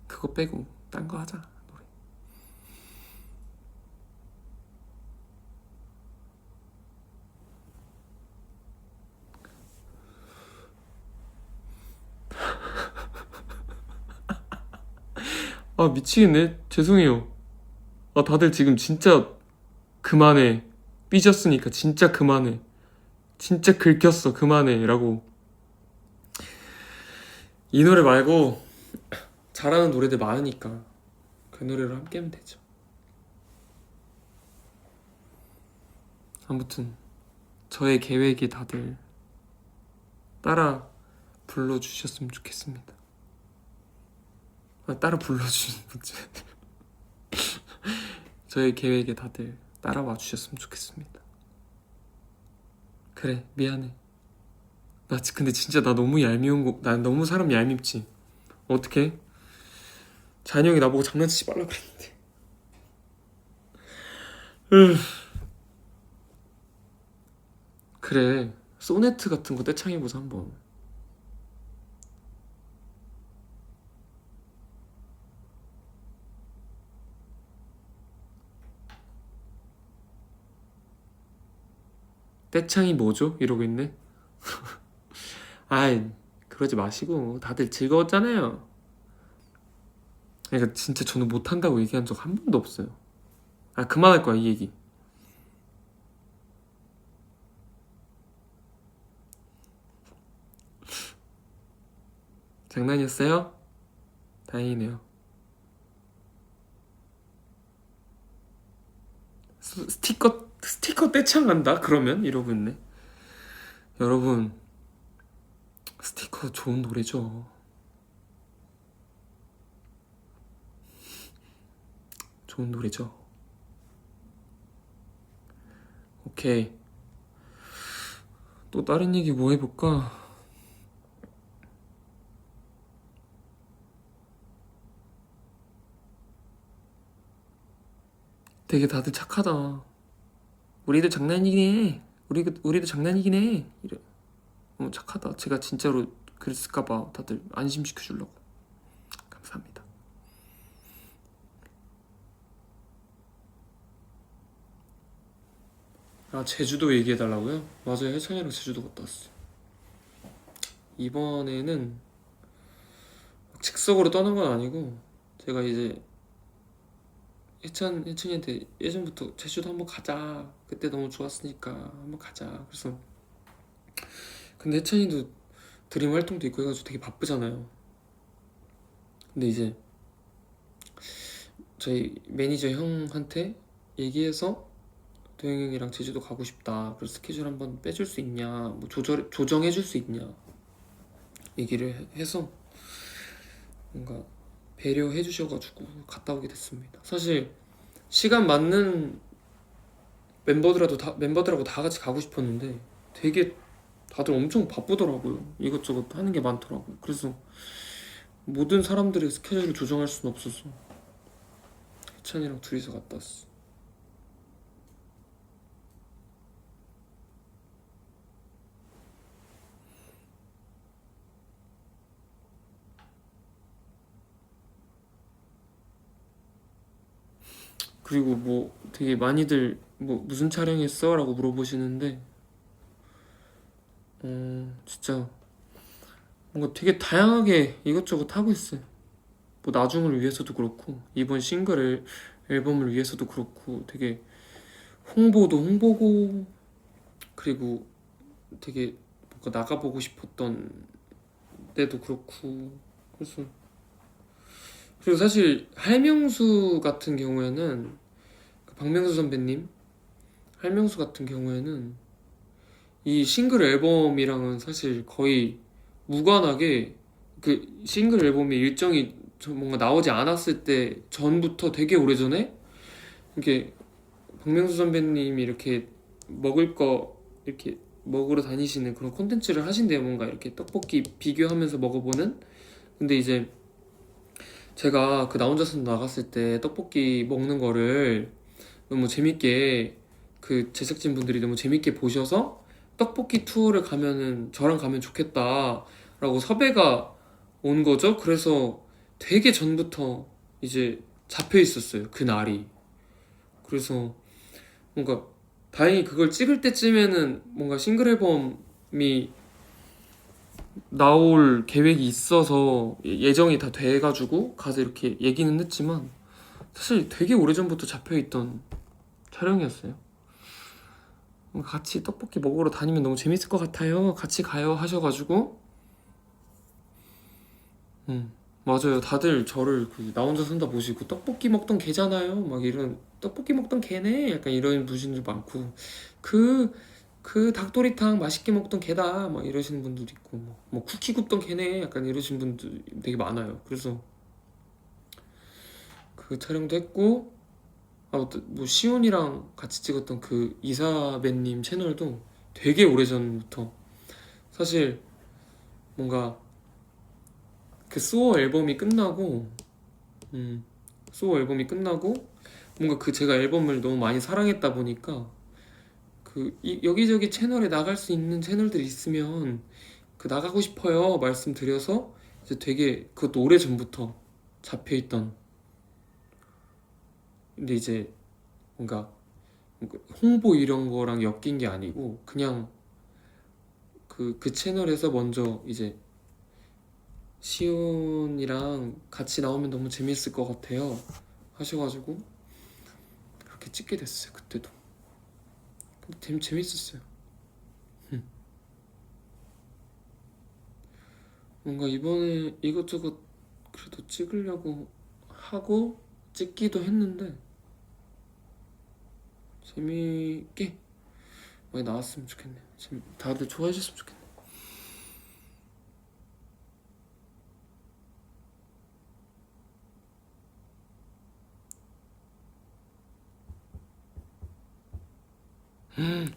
그거 빼고 딴 거 하자 노래. 아 미치겠네. 죄송해요. 아 다들 지금 진짜 그만해. 삐졌으니까 진짜 그만해. 진짜 긁혔어. 그만해 라고. 이 노래 말고 잘하는 노래들 많으니까 그 노래로 함께 하면 되죠. 아무튼 저의 계획에 다들 따라 불러주셨으면 좋겠습니다. 따라 불러주신 분들 저의 계획에 다들 따라와 주셨으면 좋겠습니다. 그래 미안해. 근데 진짜 나 너무 얄미운 거. 나 너무 사람 얄밉지. 어떡해? 잔이 형이 나보고 장난치지 말라 그랬는데. 그래 소네트 같은 거 떼창해보자 한번. 떼창이 뭐죠? 이러고 있네. 아이 그러지 마시고 다들 즐거웠잖아요. 그러니까 진짜 저는 못한다고 얘기한 적 한 번도 없어요. 아 그만할 거야 이 얘기. 장난이었어요? 다행이네요. 스티커 떼창 간다? 그러면? 이러고 있네. 여러분 스티커 좋은 노래죠. 좋은 노래죠. 오케이. 또 다른 얘기 뭐 해볼까? 되게 다들 착하다. 우리도 장난이긴 해. 우리도 장난이긴 해. 이래. 착하다. 제가 진짜로 그랬을까봐 다들 안심시켜주려고. 감사합니다. 아 제주도 얘기해달라고요? 맞아요. 혜찬이랑 제주도 갔다 왔어요. 이번에는 즉석으로 떠난 건 아니고 제가 이제 혜찬이한테 예전부터 제주도 한번 가자. 그때 너무 좋았으니까 한번 가자. 그래서 근데 혜찬이도 드림 활동도 있고 해가지고 되게 바쁘잖아요. 근데 이제 저희 매니저 형한테 얘기해서 도영이 형이랑 제주도 가고 싶다. 그래서 스케줄 한번 빼줄 수 있냐, 뭐 조정해줄 수 있냐 얘기를 해서 뭔가 배려해 주셔가지고 갔다 오게 됐습니다. 사실 시간 맞는 멤버들하고 다 같이 가고 싶었는데 되게 다들 엄청 바쁘더라고요. 이것저것 하는 게 많더라고요. 그래서 모든 사람들의 스케줄을 조정할 수는 없어서 혜찬이랑 둘이서 갔다 왔어. 그리고 뭐 되게 많이들 뭐 무슨 촬영했어? 라고 물어보시는데 진짜 뭔가 되게 다양하게 이것저것 하고 있어요. 뭐 나중을 위해서도 그렇고 이번 싱글 앨범을 위해서도 그렇고 되게 홍보도 홍보고 그리고 되게 뭔가 나가보고 싶었던 때도 그렇고 그래서 그리고 사실 할명수 같은 경우에는 그 박명수 선배님 할명수 같은 경우에는 이 싱글 앨범이랑은 사실 거의 무관하게 그 싱글 앨범의 일정이 뭔가 나오지 않았을 때 전부터 되게 오래전에 이렇게 박명수 선배님이 이렇게 먹을 거 이렇게 먹으러 다니시는 그런 콘텐츠를 하신대요. 뭔가 이렇게 떡볶이 비교하면서 먹어보는. 근데 이제 제가 그 나 혼자서 나갔을 때 떡볶이 먹는 거를 너무 재밌게 그 제작진 분들이 너무 재밌게 보셔서 떡볶이 투어를 가면은 저랑 가면 좋겠다 라고 섭외가 온 거죠. 그래서 되게 전부터 이제 잡혀 있었어요, 그 날이. 그래서 뭔가 다행히 그걸 찍을 때쯤에는 뭔가 싱글 앨범이 나올 계획이 있어서 예정이 다 돼가지고 가서 이렇게 얘기는 했지만 사실 되게 오래전부터 잡혀있던 촬영이었어요. 같이 떡볶이 먹으러 다니면 너무 재밌을 것 같아요, 같이 가요 하셔가지고 맞아요. 다들 저를 나 혼자 산다 보시고 떡볶이 먹던 개잖아요 막 이런, 떡볶이 먹던 개네 약간 이런 분들 많고, 그 닭도리탕 맛있게 먹던 개다 막 이러시는 분들도 있고, 뭐 쿠키 굽던 개네 약간 이러신 분들 되게 많아요. 그래서 그 촬영도 했고, 뭐 시온이랑 같이 찍었던 그 이사배님 채널도 되게 오래전부터 사실 뭔가 그 소어 앨범이 끝나고 소어 앨범이 끝나고 뭔가 그 제가 앨범을 너무 많이 사랑했다 보니까 여기저기 채널에 나갈 수 있는 채널들이 있으면 그 나가고 싶어요 말씀드려서 이제 되게 그것도 오래전부터 잡혀있던, 근데 이제 뭔가 홍보 이런 거랑 엮인 게 아니고 그냥 그 채널에서 먼저 이제 시온이랑 같이 나오면 너무 재밌을 것 같아요 하셔가지고 그렇게 찍게 됐어요. 그때도 근데 재밌었어요. 뭔가 이번에 이것저것 그래도 찍으려고 하고 찍기도 했는데 재미있게 많이 나왔으면 좋겠네요. 다들 좋아해 주셨으면 좋겠네요.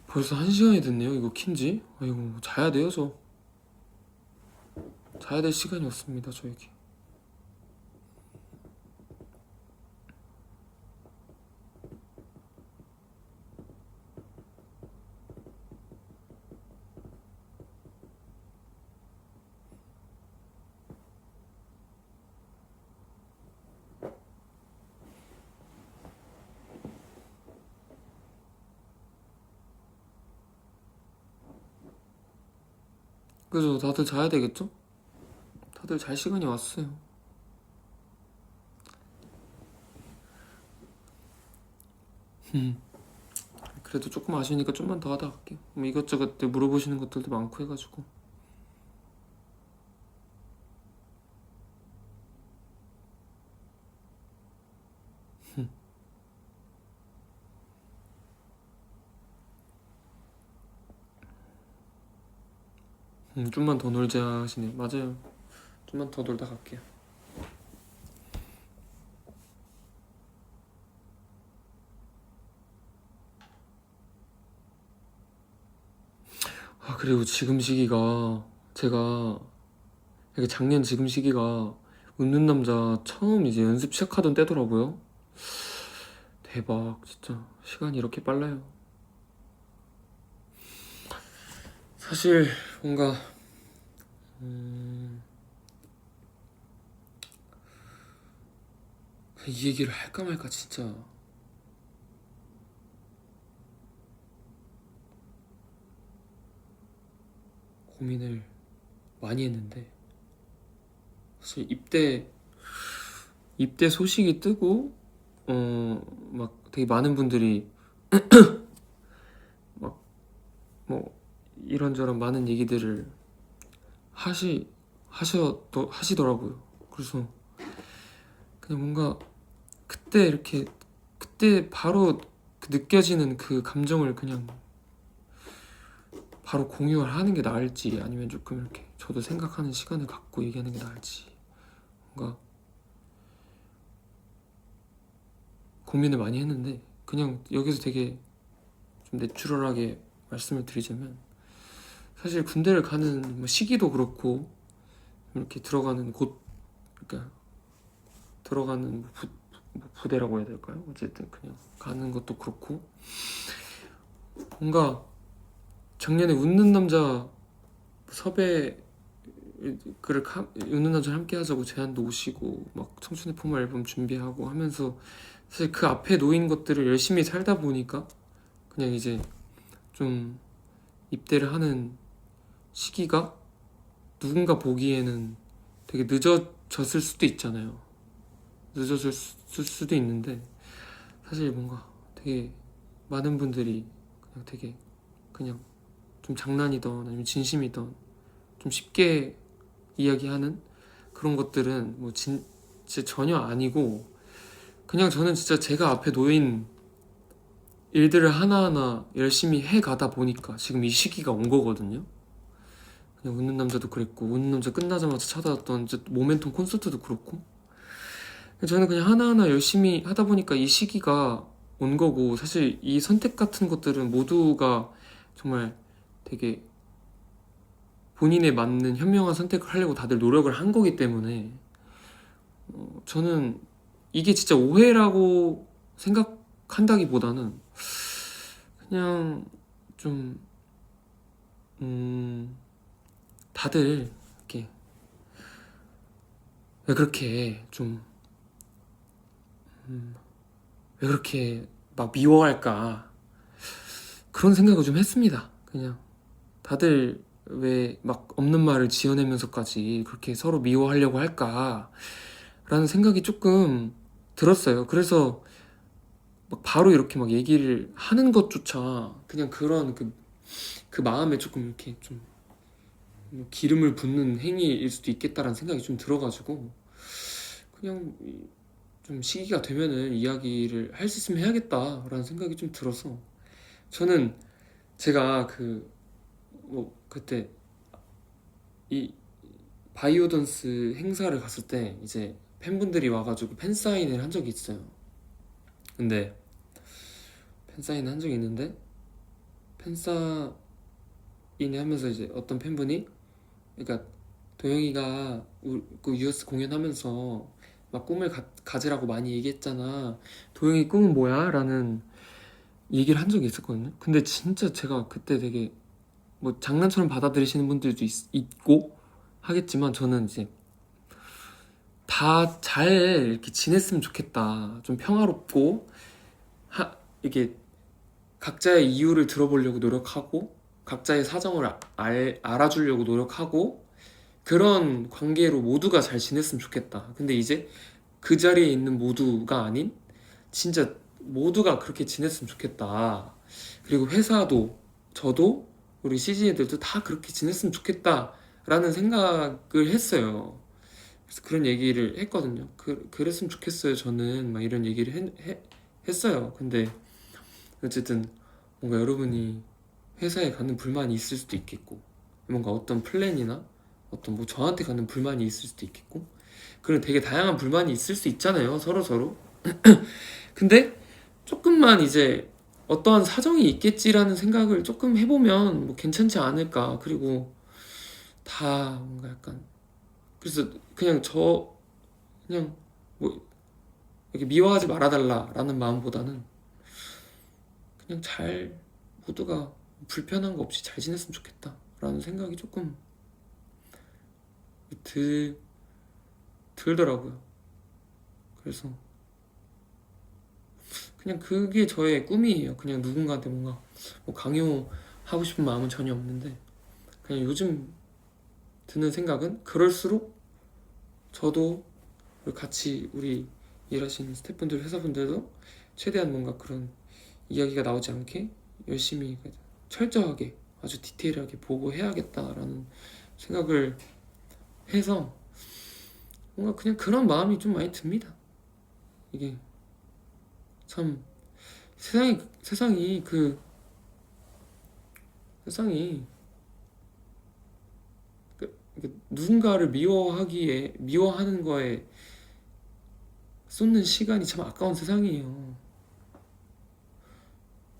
벌써 1시간이 됐네요. 이거 킨지? 아이고, 자야 돼요. 저 자야 될 시간이 없습니다, 저에게. 그래서 다들 자야 되겠죠? 다들 잘 시간이 왔어요. 그래도 조금 아쉬우니까 좀만 더 하다 갈게요. 뭐 이것저것 물어보시는 것들도 많고 해가지고. 좀만 더 놀자 하시네. 맞아요. 좀만 더 놀다 갈게요. 그리고 지금 시기가 제가 이게 작년 지금 시기가 웃는 남자 처음 이제 연습 시작하던 때더라고요. 대박, 진짜 시간이 이렇게 빨라요. 사실 뭔가 이 얘기를 할까 말까 진짜 고민을 많이 했는데, 사실 입대 소식이 뜨고 막 되게 많은 분들이 막 뭐 이런저런 많은 얘기들을 하시더라고요. 그래서 그냥 뭔가 그때 바로 느껴지는 그 감정을 그냥 바로 공유를 하는 게 나을지, 아니면 조금 이렇게 저도 생각하는 시간을 갖고 얘기하는 게 나을지 뭔가 고민을 많이 했는데, 그냥 여기서 되게 좀 내추럴하게 말씀을 드리자면, 사실 군대를 가는 뭐 시기도 그렇고 이렇게 들어가는 그러니까 들어가는 부대라고 해야 될까요? 어쨌든 그냥 가는 것도 그렇고, 뭔가 작년에 웃는 남자 섭외 웃는 남자 함께 하자고 제안도 오시고 막 청춘의 포마 앨범 준비하고 하면서 사실 그 앞에 놓인 것들을 열심히 살다 보니까 그냥 이제 좀 입대를 하는 시기가 누군가 보기에는 되게 늦어졌을 수도 있잖아요. 늦어졌을 수도 있는데 사실 뭔가 되게 많은 분들이 그냥 되게 그냥 좀 장난이던 아니면 진심이던 좀 쉽게 이야기하는 그런 것들은 뭐 진짜 전혀 아니고 그냥 저는 진짜 제가 앞에 놓인 일들을 하나하나 열심히 해가다 보니까 지금 이 시기가 온 거거든요. 그냥 웃는 남자도 그랬고 웃는 남자 끝나자마자 찾아왔던 모멘텀 콘서트도 그렇고 저는 그냥 하나하나 열심히 하다 보니까 이 시기가 온 거고 사실 이 선택 같은 것들은 모두가 정말 되게 본인에 맞는 현명한 선택을 하려고 다들 노력을 한 거기 때문에 저는 이게 진짜 오해라고 생각한다기보다는 그냥 좀 다들 이렇게 왜 그렇게 좀 왜 그렇게 막 미워할까 그런 생각을 좀 했습니다. 그냥 다들 왜 막 없는 말을 지어내면서까지 그렇게 서로 미워하려고 할까 라는 생각이 조금 들었어요. 그래서 막 바로 이렇게 막 얘기를 하는 것조차 그냥 그런 그 마음에 조금 이렇게 좀 기름을 붓는 행위일 수도 있겠다라는 생각이 좀 들어가지고 그냥 좀 시기가 되면은 이야기를 할 수 있으면 해야겠다라는 생각이 좀 들어서 저는 제가 뭐 그때 이 바이오던스 행사를 갔을 때 이제 팬분들이 와가지고 팬사인회를 한 적이 있어요. 근데 팬사인회 한 적이 있는데 팬사인회 하면서 이제 어떤 팬분이 그러니까 도영이가 그 유에스 공연하면서 막 꿈을 가지라고 많이 얘기했잖아. 도영이 꿈은 뭐야? 라는 얘기를 한 적이 있었거든요. 근데 진짜 제가 그때 되게 뭐 장난처럼 받아들이시는 분들도 있고 하겠지만 저는 이제 다 잘 이렇게 지냈으면 좋겠다. 좀 평화롭고 이게 각자의 이유를 들어보려고 노력하고 각자의 사정을 알아주려고 노력하고 그런 관계로 모두가 잘 지냈으면 좋겠다. 근데 이제 그 자리에 있는 모두가 아닌 진짜 모두가 그렇게 지냈으면 좋겠다. 그리고 회사도 저도 우리 CG 애들도 다 그렇게 지냈으면 좋겠다라는 생각을 했어요. 그래서 그런 얘기를 했거든요. 그랬으면 좋겠어요. 저는 막 이런 얘기를 했어요. 근데 어쨌든 뭔가 여러분이 회사에 가는 불만이 있을 수도 있겠고 뭔가 어떤 플랜이나 어떤 뭐 저한테 가는 불만이 있을 수도 있겠고 그런 되게 다양한 불만이 있을 수 있잖아요. 서로. 근데 조금만 이제 어떠한 사정이 있겠지라는 생각을 조금 해보면 뭐 괜찮지 않을까. 그리고 다 뭔가 약간 그래서 그냥 뭐 이렇게 미워하지 말아달라라는 마음보다는 그냥 잘 모두가 불편한 거 없이 잘 지냈으면 좋겠다라는 생각이 조금 들더라고요. 그래서 그냥 그게 저의 꿈이에요. 그냥 누군가한테 뭔가 뭐 강요하고 싶은 마음은 전혀 없는데 그냥 요즘 드는 생각은 그럴수록 저도 같이 우리 일하시는 스태프분들, 회사분들도 최대한 뭔가 그런 이야기가 나오지 않게 열심히 철저하게 아주 디테일하게 보고 해야겠다라는 생각을 해서 뭔가 그냥 그런 마음이 좀 많이 듭니다. 이게 참 세상이 누군가를 미워하는 거에 쏟는 시간이 참 아까운 세상이에요.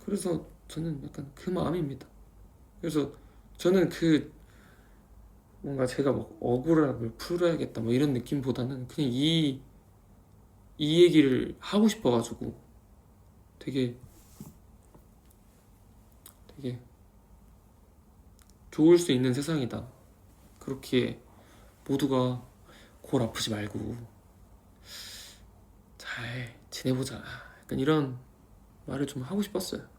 그래서 저는 약간 그 마음입니다. 그래서 저는 뭔가 제가 막 억울함을 풀어야겠다 뭐 이런 느낌보다는 그냥 이 얘기를 하고 싶어가지고 되게 좋을 수 있는 세상이다. 그렇게 모두가 골 아프지 말고 잘 지내보자. 약간 이런 말을 좀 하고 싶었어요.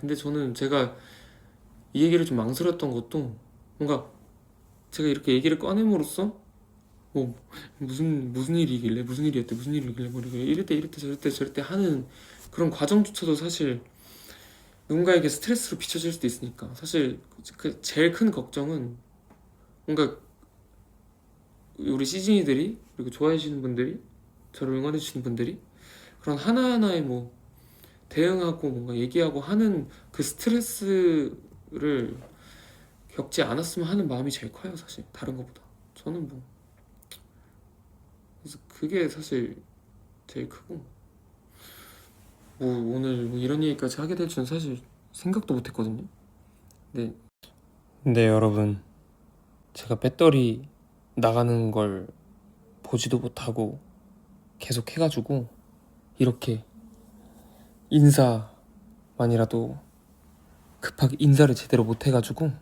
근데 저는 제가 이 얘기를 좀 망설였던 것도 뭔가 제가 이렇게 얘기를 꺼냄으로써 뭐 무슨 일이길래 무슨 일이길래 뭐 이랬대 저랬대 하는 그런 과정조차도 사실 누군가에게 스트레스로 비춰질 수도 있으니까 사실 그 제일 큰 걱정은 뭔가 우리 시즈니들이 그리고 좋아해 주시는 분들이 저를 응원해 주시는 분들이 그런 하나하나에 뭐 대응하고 뭔가 얘기하고 하는 그 스트레스를 겪지 않았으면 하는 마음이 제일 커요. 사실 다른 것보다 저는 뭐 그래서 그게 사실 제일 크고 뭐 오늘 뭐 이런 얘기까지 하게 될 줄은 사실 생각도 못 했거든요. 근데 여러분 제가 배터리 나가는 걸 보지도 못하고 계속 해가지고 이렇게 인사만이라도 급하게 인사를 제대로 못해가지고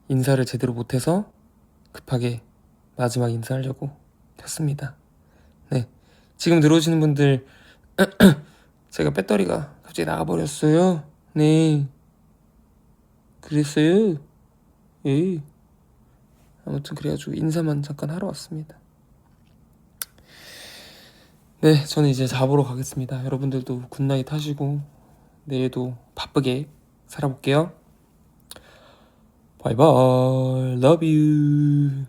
인사를 제대로 못해서 급하게 마지막 인사하려고 켰습니다. 네, 지금 들어오시는 분들 제가 배터리가 갑자기 나가버렸어요. 네, 그랬어요. 예. 아무튼 그래가지고 인사만 잠깐 하러 왔습니다. 네, 저는 이제 자보러 가겠습니다. 여러분들도 굿나잇 하시고 내일도 바쁘게 살아볼게요. 바이바이, love you.